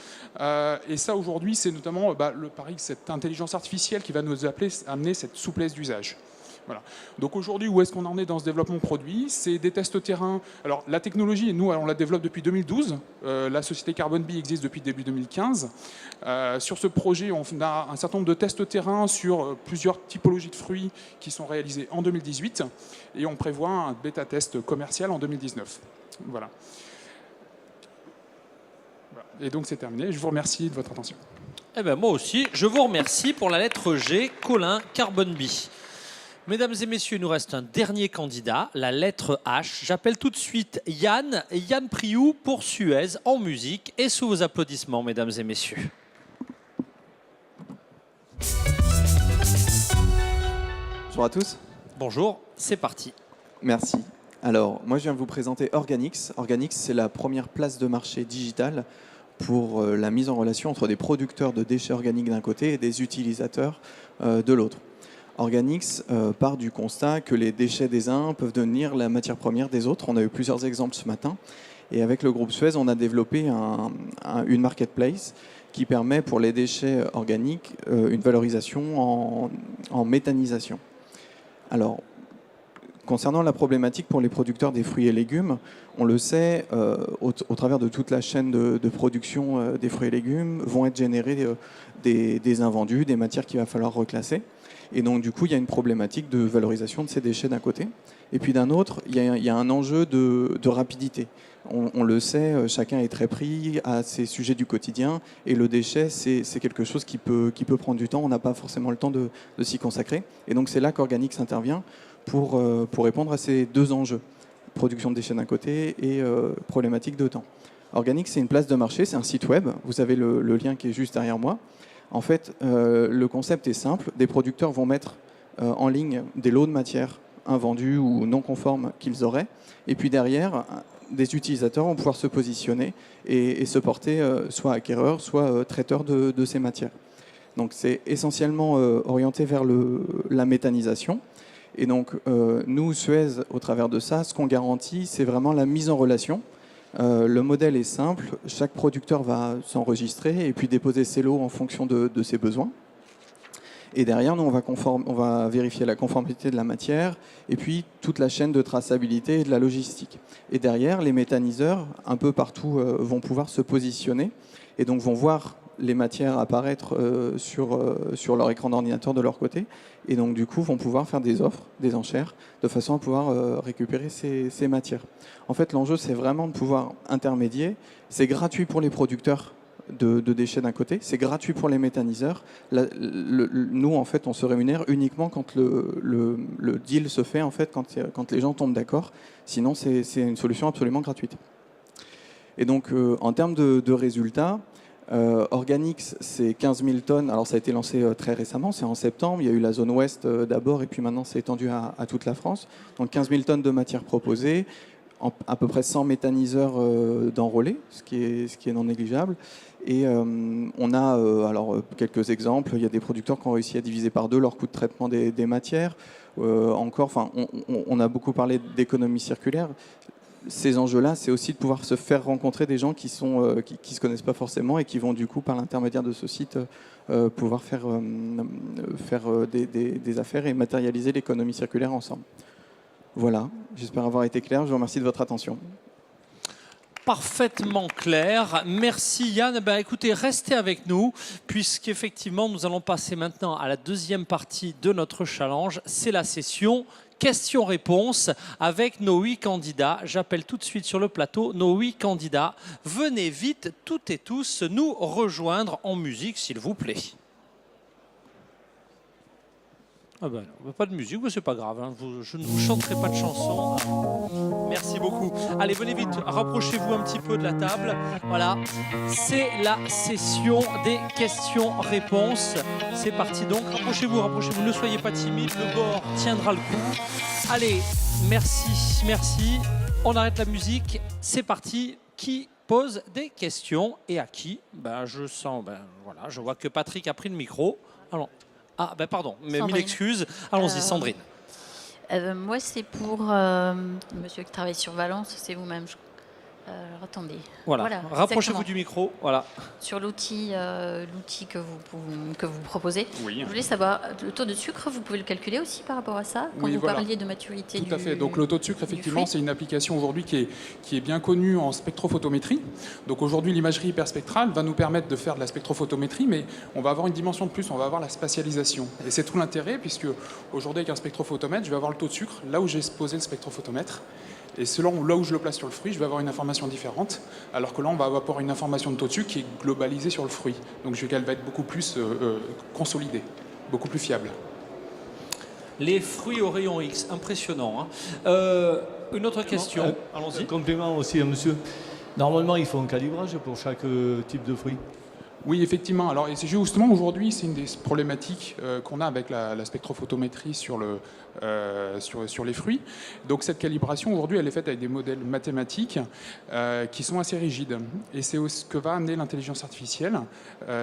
Et ça, aujourd'hui, c'est notamment le pari de cette intelligence artificielle qui va nous amener cette souplesse d'usage. Voilà. Donc aujourd'hui, où est-ce qu'on en est dans ce développement produit? C'est des tests terrain. Alors la technologie, nous, on la développe depuis 2012. La société Carbon Bee existe depuis début 2015. Sur ce projet, on a un certain nombre de tests terrain sur plusieurs typologies de fruits qui sont réalisés en 2018. Et on prévoit un bêta-test commercial en 2019. Voilà. Et donc c'est terminé. Je vous remercie de votre attention. Eh ben, moi aussi, je vous remercie pour la lettre G, Colin Carbon Bee. Mesdames et messieurs, il nous reste un dernier candidat, la lettre H. J'appelle tout de suite Yann Priou pour Suez en musique et sous vos applaudissements, mesdames et messieurs. Bonjour à tous. Bonjour, c'est parti. Merci. Alors, moi je viens vous présenter Organix. Organix, c'est la première place de marché digitale pour la mise en relation entre des producteurs de déchets organiques d'un côté et des utilisateurs de l'autre. Organix part du constat que les déchets des uns peuvent devenir la matière première des autres. On a eu plusieurs exemples ce matin. Et avec le groupe Suez, on a développé une marketplace qui permet pour les déchets organiques une valorisation en méthanisation. Alors, concernant la problématique pour les producteurs des fruits et légumes, on le sait, au travers de toute la chaîne de production des fruits et légumes, vont être générés des invendus, des matières qu'il va falloir reclasser. Et donc, du coup, il y a une problématique de valorisation de ces déchets d'un côté. Et puis d'un autre, il y a un enjeu de rapidité. On le sait, chacun est très pris à ses sujets du quotidien. Et le déchet, c'est quelque chose qui peut prendre du temps. On n'a pas forcément le temps de s'y consacrer. Et donc, c'est là qu'Organix intervient pour répondre à ces deux enjeux. Production de déchets d'un côté et problématique de temps. Organix, c'est une place de marché, c'est un site web. Vous avez le lien qui est juste derrière moi. En fait, le concept est simple. Des producteurs vont mettre en ligne des lots de matières invendus ou non conformes qu'ils auraient. Et puis derrière, des utilisateurs vont pouvoir se positionner et se porter soit acquéreurs, soit traiteurs de ces matières. Donc c'est essentiellement orienté vers la méthanisation. Et donc nous, Suez, au travers de ça, ce qu'on garantit, c'est vraiment la mise en relation. Le modèle est simple, chaque producteur va s'enregistrer et puis déposer ses lots en fonction de ses besoins. Et derrière, nous, on va vérifier la conformité de la matière et puis toute la chaîne de traçabilité et de la logistique. Et derrière, les méthaniseurs, un peu partout, vont pouvoir se positionner et donc vont voir les matières apparaître sur leur écran d'ordinateur de leur côté et donc du coup vont pouvoir faire des offres, des enchères, de façon à pouvoir récupérer ces matières. En fait, l'enjeu, c'est vraiment de pouvoir intermédier. C'est gratuit pour les producteurs de déchets d'un côté, c'est gratuit pour les méthaniseurs. Nous, en fait, on se rémunère uniquement quand le deal se fait, en fait, quand les gens tombent d'accord. Sinon, c'est une solution absolument gratuite. Et donc, en termes de résultats, Organix, c'est 15 000 tonnes. Alors ça a été lancé très récemment, c'est en septembre. Il y a eu la zone ouest d'abord et puis maintenant c'est étendu à toute la France. Donc 15 000 tonnes de matière proposée, à peu près 100 méthaniseurs d'enrôlés, ce qui est non négligeable. Et on a alors quelques exemples. Il y a des producteurs qui ont réussi à diviser par 2 leur coût de traitement des matières. On a beaucoup parlé d'économie circulaire. Ces enjeux-là, c'est aussi de pouvoir se faire rencontrer des gens qui se connaissent pas forcément et qui vont du coup, par l'intermédiaire de ce site, pouvoir faire des affaires et matérialiser l'économie circulaire ensemble. Voilà, j'espère avoir été clair. Je vous remercie de votre attention. Parfaitement clair. Merci Yann. Écoutez, restez avec nous puisqu'effectivement, nous allons passer maintenant à la deuxième partie de notre challenge. C'est la session questions-réponses avec nos 8 candidats. J'appelle tout de suite sur le plateau nos 8 candidats. Venez vite, toutes et tous, nous rejoindre en musique, s'il vous plaît. Ah ben non, pas de musique, mais c'est pas grave, hein. Je ne vous chanterai pas de chanson. Merci beaucoup. Allez, venez vite, rapprochez-vous un petit peu de la table. Voilà, c'est la session des questions-réponses. C'est parti donc, rapprochez-vous, ne soyez pas timide, le bord tiendra le coup. Allez, merci. On arrête la musique, c'est parti. Qui pose des questions et à qui? Je vois que Patrick a pris le micro. Alors, pardon, mais mille excuses. Allons-y, Sandrine. Moi, c'est pour monsieur qui travaille sur Valence, c'est vous-même. Alors, attendez. Voilà. Rapprochez-vous du micro. Voilà. Sur l'outil que vous proposez. Oui. Je voulais savoir, le taux de sucre, vous pouvez le calculer aussi par rapport à ça, quand vous parliez de maturité. Tout à fait. Donc le taux de sucre, effectivement, c'est une application aujourd'hui qui est bien connue en spectrophotométrie. Donc aujourd'hui, l'imagerie hyperspectrale va nous permettre de faire de la spectrophotométrie, mais on va avoir une dimension de plus, on va avoir la spatialisation. Et c'est tout l'intérêt, puisque aujourd'hui, avec un spectrophotomètre, je vais avoir le taux de sucre là où j'ai posé le spectrophotomètre. Et selon là où je le place sur le fruit, je vais avoir une information différente, alors que là, on va avoir une information de taux de sucre qui est globalisée sur le fruit. Donc, elle va être beaucoup plus consolidée, beaucoup plus fiable. Les fruits au rayon X, impressionnant. Hein. Une autre question, allons-y. Complément aussi, monsieur. Normalement, il faut un calibrage pour chaque type de fruit. Oui, effectivement. Alors, et c'est justement aujourd'hui, c'est une des problématiques qu'on a avec la spectrophotométrie sur les fruits. Donc, cette calibration aujourd'hui, elle est faite avec des modèles mathématiques qui sont assez rigides. Et c'est ce que va amener l'intelligence artificielle.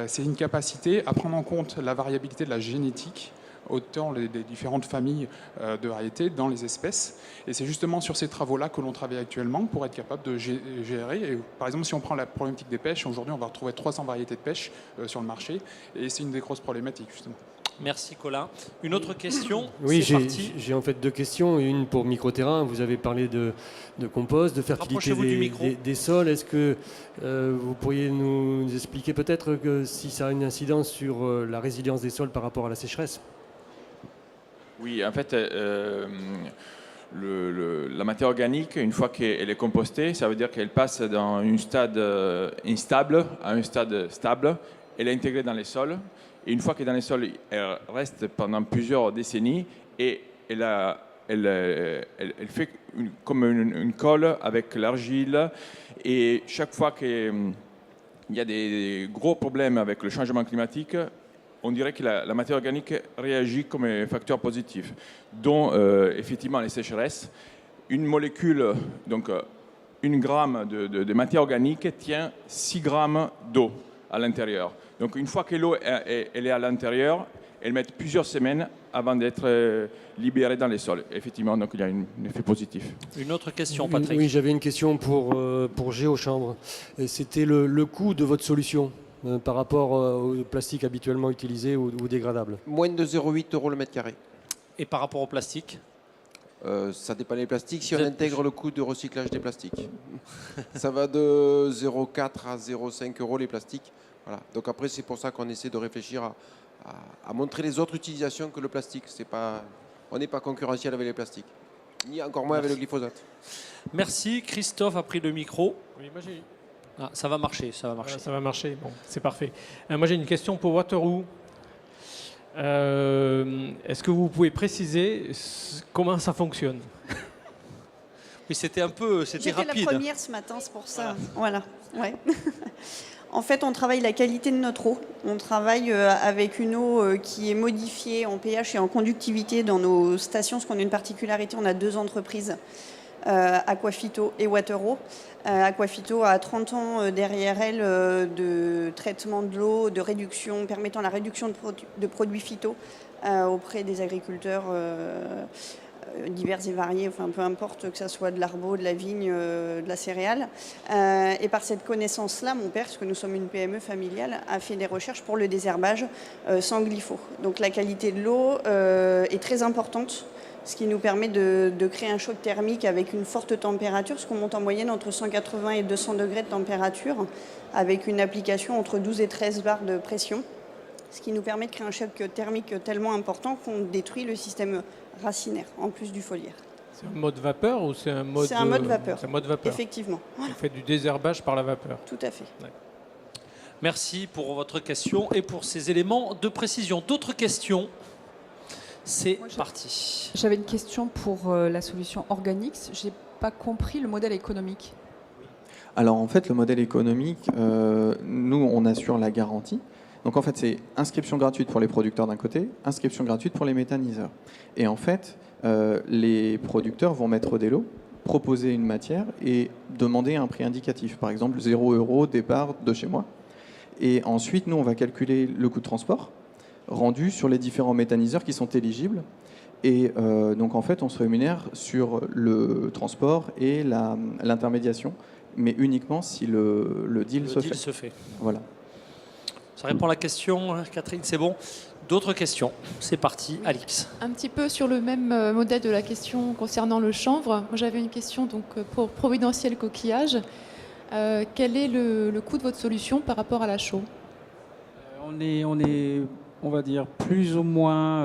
C'est une capacité à prendre en compte la variabilité de la génétique autant des différentes familles de variétés dans les espèces. Et c'est justement sur ces travaux-là que l'on travaille actuellement pour être capable de gérer. Et par exemple, si on prend la problématique des pêches, aujourd'hui, on va retrouver 300 variétés de pêche sur le marché. Et c'est une des grosses problématiques, justement. Merci Colin. Une autre question? Oui, j'ai en fait 2 questions. Une pour Microterrain. Vous avez parlé de compost, de fertilité des sols. Est-ce que vous pourriez nous expliquer peut-être que si ça a une incidence sur la résilience des sols par rapport à la sécheresse? Oui, en fait, la matière organique, une fois qu'elle est compostée, ça veut dire qu'elle passe d'un stade instable à un stade stable. Elle est intégrée dans les sols. Et une fois qu'elle est dans les sols, elle reste pendant plusieurs décennies et elle fait comme une colle avec l'argile. Et chaque fois qu'il y a des gros problèmes avec le changement climatique, on dirait que la matière organique réagit comme un facteur positif, dont effectivement les sécheresses. Une molécule, donc 1 gramme de matière organique tient 6 grammes d'eau à l'intérieur. Donc une fois que l'eau elle est à l'intérieur, elle met plusieurs semaines avant d'être libérée dans les sols. Effectivement, donc il y a un effet positif. Une autre question, Patrick. Oui, j'avais une question pour Géochambre. C'était le coût de votre solution par rapport au plastique habituellement utilisé ou dégradable. Moins de 0,8 € le mètre carré. Et par rapport au plastique? Ça dépend des plastiques. Si on intègre le coût de recyclage des plastiques, ça va de 0,4 à 0,5 € les plastiques. Voilà. Donc après, c'est pour ça qu'on essaie de réfléchir à montrer les autres utilisations que le plastique. On n'est pas concurrentiel avec les plastiques, ni encore moins avec le glyphosate. Merci. Christophe a pris le micro. Oui, moi j'ai... ça va marcher, ça va marcher. Ça va marcher, bon, c'est parfait. Moi j'ai une question pour Waterloo. Est-ce que vous pouvez préciser comment ça fonctionne? Oui, c'était rapide. J'étais la première ce matin, c'est pour ça. Voilà. Ouais. En fait, on travaille la qualité de notre eau. On travaille avec une eau qui est modifiée en pH et en conductivité dans nos stations, parce qu'on a une particularité, on a 2 entreprises, Aquafito et Watero. Aquafito a 30 ans derrière elle de traitement de l'eau, de réduction, permettant la réduction de produits phyto auprès des agriculteurs divers et variés, enfin peu importe que ce soit de l'arbo, de la vigne, de la céréale. Et par cette connaissance-là, mon père, parce que nous sommes une PME familiale, a fait des recherches pour le désherbage sans glyphosate. Donc la qualité de l'eau est très importante, ce qui nous permet de créer un choc thermique avec une forte température, parce qu'on monte en moyenne entre 180 et 200 degrés de température, avec une application entre 12 et 13 bars de pression, ce qui nous permet de créer un choc thermique tellement important qu'on détruit le système racinaire, en plus du foliaire. C'est un mode vapeur ou c'est un mode... C'est un mode vapeur. C'est un mode vapeur. Effectivement. Voilà. On fait du désherbage par la vapeur. Tout à fait. Ouais. Merci pour votre question et pour ces éléments de précision. D'autres questions? C'est parti. J'avais une question pour la solution Organix. Je n'ai pas compris le modèle économique. Alors en fait, le modèle économique, nous, on assure la garantie. Donc en fait, c'est inscription gratuite pour les producteurs d'un côté, inscription gratuite pour les méthaniseurs. Et en fait, les producteurs vont mettre des lots, proposer une matière et demander un prix indicatif. Par exemple, 0 € départ de chez moi. Et ensuite, nous, on va calculer le coût de transport rendu sur les différents méthaniseurs qui sont éligibles. Et donc en fait, on se rémunère sur le transport et l'intermédiation, mais uniquement si le deal se fait. Voilà. Ça répond à la question, Catherine, c'est bon. D'autres questions? C'est parti, Alix. Un petit peu sur le même modèle de la question concernant le chanvre. Moi, j'avais une question donc, pour Providentiel Coquillage. Quel est le coût de votre solution par rapport à la chaux? On est, on va dire, plus ou moins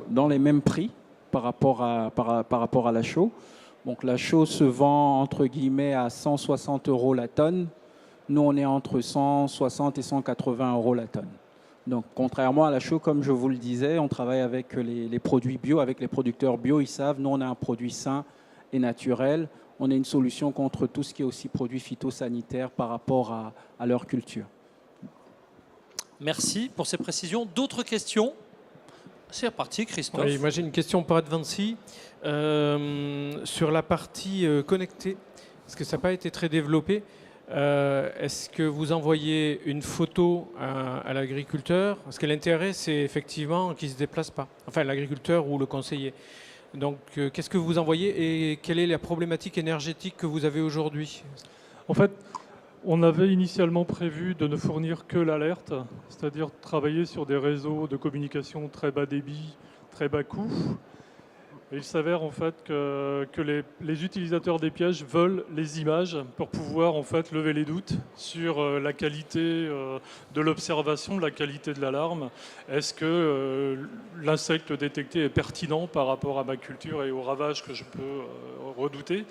dans les mêmes prix par rapport à la chaux. Donc la chaux se vend entre guillemets à 160 € la tonne. Nous, on est entre 160 et 180 € la tonne. Donc, contrairement à la chaux, comme je vous le disais, on travaille avec les produits bio, avec les producteurs bio. Ils savent, nous, on a un produit sain et naturel. On a une solution contre tout ce qui est aussi produits phytosanitaires par rapport à leur culture. Merci pour ces précisions. D'autres questions? C'est reparti, Christophe. Oui, moi, j'ai une question pour Advancy. Sur la partie connectée, parce que ça n'a pas été très développé. Est-ce que vous envoyez une photo à l'agriculteur? Parce que l'intérêt, c'est effectivement qu'il ne se déplace pas. Enfin, l'agriculteur ou le conseiller. Donc, qu'est-ce que vous envoyez et quelle est la problématique énergétique que vous avez aujourd'hui? En fait, on avait initialement prévu de ne fournir que l'alerte, c'est-à-dire travailler sur des réseaux de communication très bas débit, très bas coût. Et il s'avère en fait que les utilisateurs des pièges veulent les images pour pouvoir en fait lever les doutes sur la qualité de l'observation, la qualité de l'alarme. Est-ce que l'insecte détecté est pertinent par rapport à ma culture et aux ravages que je peux redouter?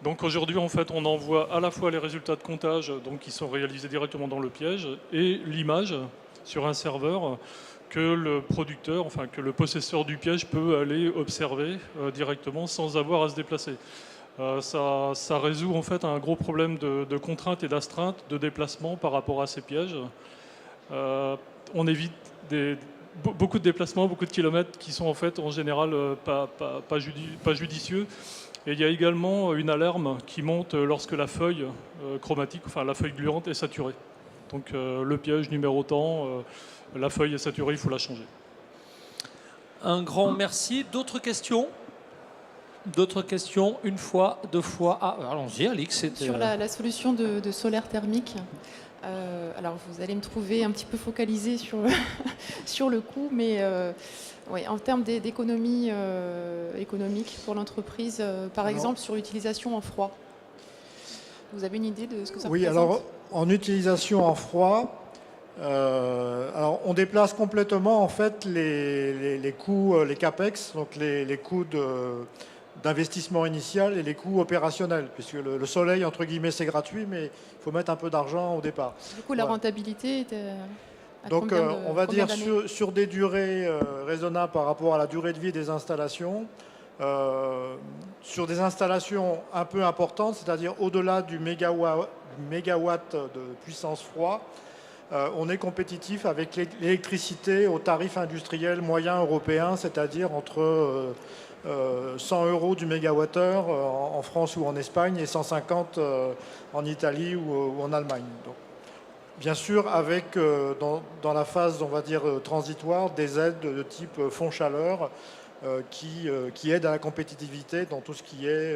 Donc aujourd'hui en fait on envoie à la fois les résultats de comptage donc, qui sont réalisés directement dans le piège et l'image sur un serveur que le producteur, enfin que le possesseur du piège peut aller observer directement sans avoir à se déplacer. Ça résout en fait un gros problème de contraintes et d'astreintes de déplacement par rapport à ces pièges. On évite beaucoup de déplacements, beaucoup de kilomètres qui sont en fait en général pas judicieux. Et il y a également une alarme qui monte lorsque la feuille chromatique, enfin la feuille gluante est saturée. Donc le piège numéro tant, la feuille est saturée, il faut la changer. Un grand merci. D'autres questions? D'autres questions? Une fois, deux fois. Ah, allons-y, Alix. Sur la solution de solaire thermique, alors vous allez me trouver un petit peu focalisé sur, sur le coût, mais ouais, en termes d'économie économique pour l'entreprise, par exemple sur l'utilisation en froid. Vous avez une idée de ce que ça représente? Oui, alors en utilisation en froid, alors on déplace complètement en fait les coûts, les capex, donc les coûts d'investissement initial et les coûts opérationnels, puisque le soleil entre guillemets c'est gratuit, mais il faut mettre un peu d'argent au départ. Du coup, la rentabilité est à donc on va dire sur des durées raisonnables par rapport à la durée de vie des installations. Sur des installations un peu importantes, c'est-à-dire au-delà du mégawatts de puissance froid, on est compétitif avec l'électricité au tarif industriel moyen européen, c'est-à-dire entre 100 € du mégawattheure en France ou en Espagne et 150 en Italie ou en Allemagne. Donc, bien sûr, avec dans la phase, on va dire, transitoire, des aides de type fonds chaleur qui aident à la compétitivité dans tout ce qui est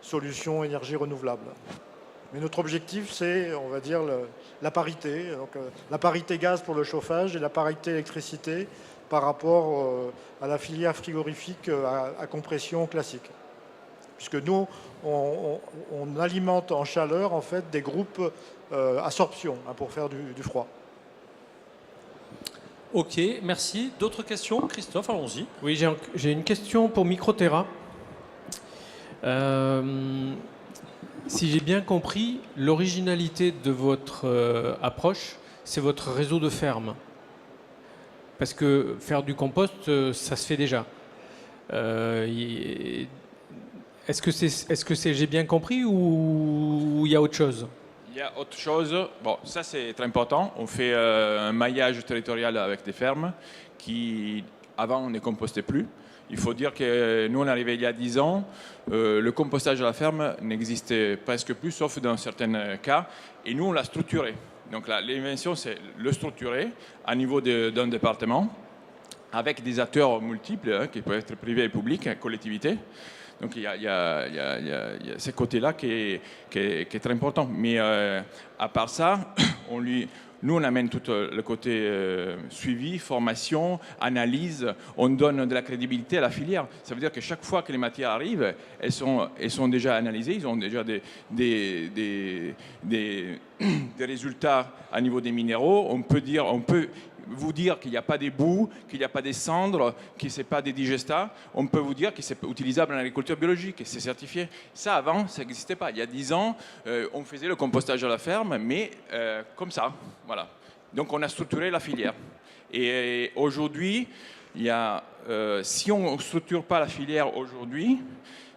solutions énergie renouvelable. Mais notre objectif, c'est, on va dire, la parité. Donc, la parité gaz pour le chauffage et la parité électricité par rapport à la filière frigorifique à compression classique. Puisque nous, on alimente en chaleur, en fait, des groupes absorption pour faire du froid. Ok, merci. D'autres questions? Christophe, allons-y. Oui, j'ai une question pour Microterra. Si j'ai bien compris, l'originalité de votre approche, c'est votre réseau de fermes. Parce que faire du compost, ça se fait déjà. Est-ce que j'ai bien compris ou il y a autre chose? Il y a autre chose. Bon, ça c'est très important. On fait un maillage territorial avec des fermes qui, avant, ne compostaient plus. Il faut dire que nous, on est arrivé il y a 10 ans. Le compostage à la ferme n'existait presque plus, sauf dans certains cas. Et nous, on l'a structuré. Donc l'invention, c'est le structurer à niveau d'un département, avec des acteurs multiples, qui peuvent être privés et publics, collectivités. Donc il y a ce côté-là qui est très important. Mais à part ça, nous, on amène tout le côté suivi, formation, analyse. On donne de la crédibilité à la filière. Ça veut dire que chaque fois que les matières arrivent, elles sont déjà analysées. Ils ont déjà des résultats à niveau des minéraux. On peut vous dire qu'il n'y a pas des boues, qu'il n'y a pas des cendres, que ce n'est pas des digestats. On peut vous dire que c'est utilisable en agriculture biologique, c'est certifié. Ça, avant, ça n'existait pas. Il y a 10 ans, on faisait le compostage à la ferme, mais comme ça. Voilà. Donc, on a structuré la filière. Et aujourd'hui, si on ne structure pas la filière aujourd'hui,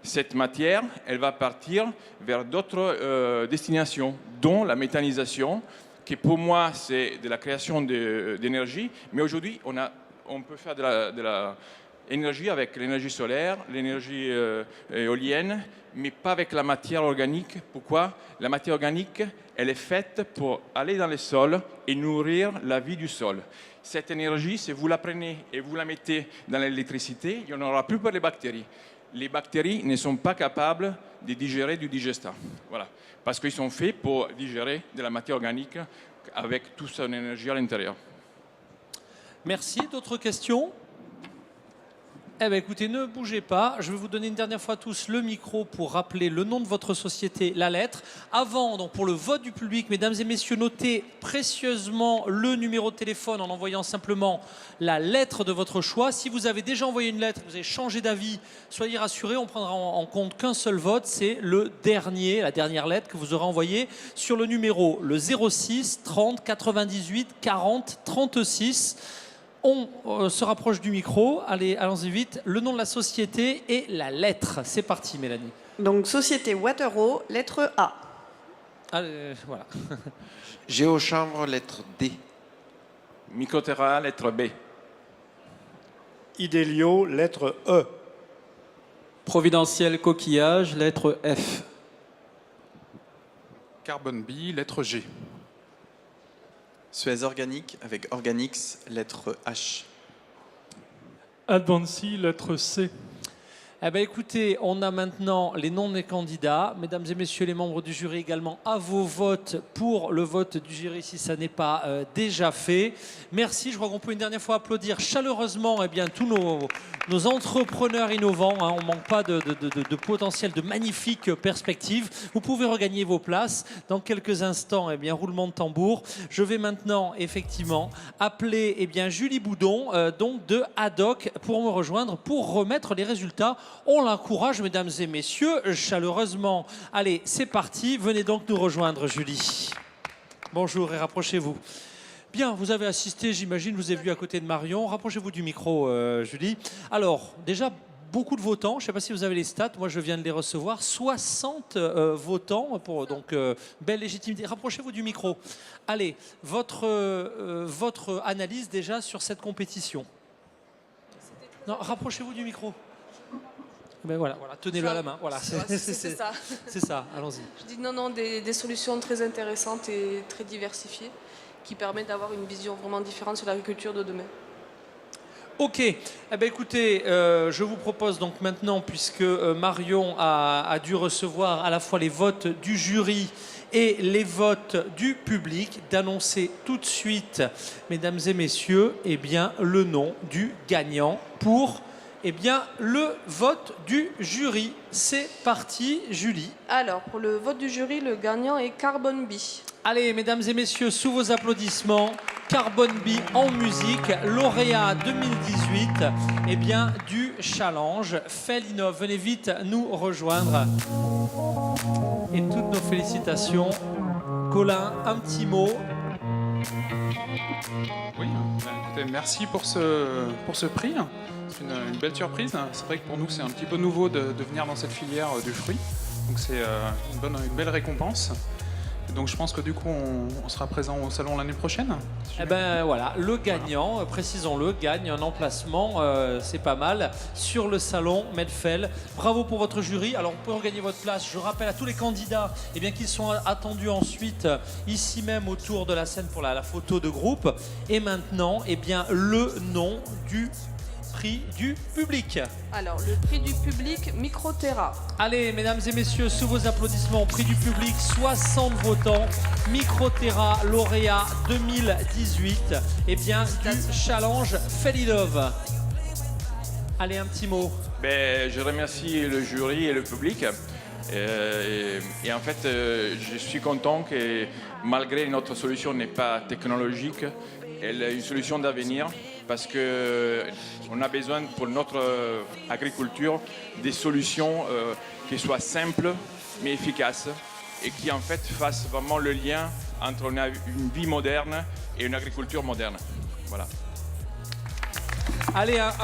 cette matière, elle va partir vers d'autres destinations, dont la méthanisation, qui pour moi, c'est de la création d'énergie. Mais aujourd'hui, on peut faire de l'énergie avec l'énergie solaire, l'énergie éolienne, mais pas avec la matière organique. Pourquoi? La matière organique, elle est faite pour aller dans les sols et nourrir la vie du sol. Cette énergie, si vous la prenez et vous la mettez dans l'électricité, il n'y en aura plus pour les bactéries. Les bactéries ne sont pas capables de digérer du digestat. Voilà. Parce qu'ils sont faits pour digérer de la matière organique avec toute son énergie à l'intérieur. Merci. D'autres questions? Eh bien, écoutez, ne bougez pas. Je vais vous donner une dernière fois tous le micro pour rappeler le nom de votre société, la lettre. Avant, donc, pour le vote du public, mesdames et messieurs, notez précieusement le numéro de téléphone en envoyant simplement la lettre de votre choix. Si vous avez déjà envoyé une lettre, vous avez changé d'avis, soyez rassurés, on prendra en compte qu'un seul vote. C'est la dernière lettre que vous aurez envoyée sur le numéro le 06 30 98 40 36. On se rapproche du micro. Allez, allons-y vite. Le nom de la société et la lettre. C'est parti, Mélanie. Donc, société Waterreau, lettre A. Allez, voilà. Géochambre, lettre D. Microterra, lettre B. Idélio, lettre E. Providentiel Coquillage, lettre F. Carbon B, lettre G. Suez Organique avec Organix, lettre H. Advancy, lettre C. Eh bien, écoutez, on a maintenant les noms des candidats. Mesdames et messieurs les membres du jury également, à vos votes pour le vote du jury si ça n'est pas déjà fait. Merci, je crois qu'on peut une dernière fois applaudir chaleureusement tous nos entrepreneurs innovants. Hein. On ne manque pas de potentiel, de magnifiques perspectives. Vous pouvez regagner vos places. Dans quelques instants, roulement de tambour. Je vais maintenant effectivement appeler Julie Boudon donc de Haddock pour me rejoindre pour remettre les résultats. On l'encourage, mesdames et messieurs, chaleureusement. Allez, c'est parti. Venez donc nous rejoindre, Julie. Bonjour et rapprochez-vous. Bien, vous avez assisté, j'imagine, vous avez vu à côté de Marion. Rapprochez-vous du micro, Julie. Alors, déjà, beaucoup de votants. Je ne sais pas si vous avez les stats. Moi, je viens de les recevoir. 60 votants. Donc, belle légitimité. Rapprochez-vous du micro. Allez, votre analyse déjà sur cette compétition. Non, rapprochez-vous du micro. Ben voilà, tenez-le à la main. Voilà, c'est ça. C'est ça, allons-y. Je dis non, des solutions très intéressantes et très diversifiées qui permettent d'avoir une vision vraiment différente sur l'agriculture de demain. Ok, eh ben écoutez, je vous propose donc maintenant, puisque Marion a dû recevoir à la fois les votes du jury et les votes du public, d'annoncer tout de suite, mesdames et messieurs, eh bien, le nom du gagnant pour le vote du jury. C'est parti, Julie. Alors, pour le vote du jury, le gagnant est Carbon Bee. Allez, mesdames et messieurs, sous vos applaudissements, Carbon Bee en musique, lauréat 2018 du challenge Fellinov. Venez vite nous rejoindre. Et toutes nos félicitations. Colin, un petit mot. Oui, écoutez, merci pour ce prix. C'est une belle surprise. C'est vrai que pour nous, c'est un petit peu nouveau de venir dans cette filière du fruit. Donc c'est une belle récompense. Et donc je pense que du coup, on sera présent au salon l'année prochaine. Eh ben voilà, le gagnant, précisons-le, gagne un emplacement, c'est pas mal, sur le salon Medfel. Bravo pour votre jury. Alors, vous pouvez gagner votre place. Je rappelle à tous les candidats qu'ils sont attendus ensuite ici même autour de la scène pour la photo de groupe. Et maintenant, le nom du prix du public. Alors, le prix du public, Microterra. Allez, mesdames et messieurs, sous vos applaudissements, prix du public, 60 votants, Microterra, lauréat 2018, du challenge Fellinov. Allez, un petit mot. Je remercie le jury et le public. Et en fait, je suis content que malgré notre solution n'est pas technologique, elle est une solution d'avenir parce qu'on a besoin pour notre agriculture des solutions qui soient simples mais efficaces et qui en fait fassent vraiment le lien entre une vie moderne et une agriculture moderne. Voilà. Allez, un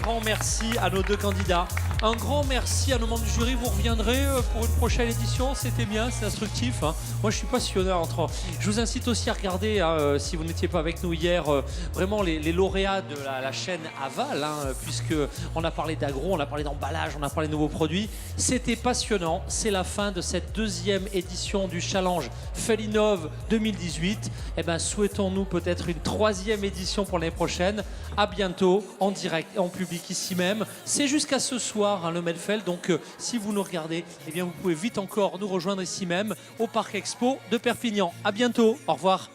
grand merci à nos deux candidats. Un grand merci à nos membres du jury. Vous reviendrez pour une prochaine édition. C'était bien, c'est instructif. Moi, je suis passionneur. Je vous incite aussi à regarder, si vous n'étiez pas avec nous hier, vraiment les lauréats de la chaîne Aval, puisqu'on a parlé d'agro, on a parlé d'emballage, on a parlé de nouveaux produits. C'était passionnant. C'est la fin de cette deuxième édition du challenge Fellinov 2018. Souhaitons-nous peut-être une troisième édition pour l'année prochaine. À bientôt, en direct, en public ici même. C'est jusqu'à ce soir, le Medfel. Donc, si vous nous regardez, vous pouvez vite encore nous rejoindre ici même au Parc Expo de Perpignan. À bientôt. Au revoir.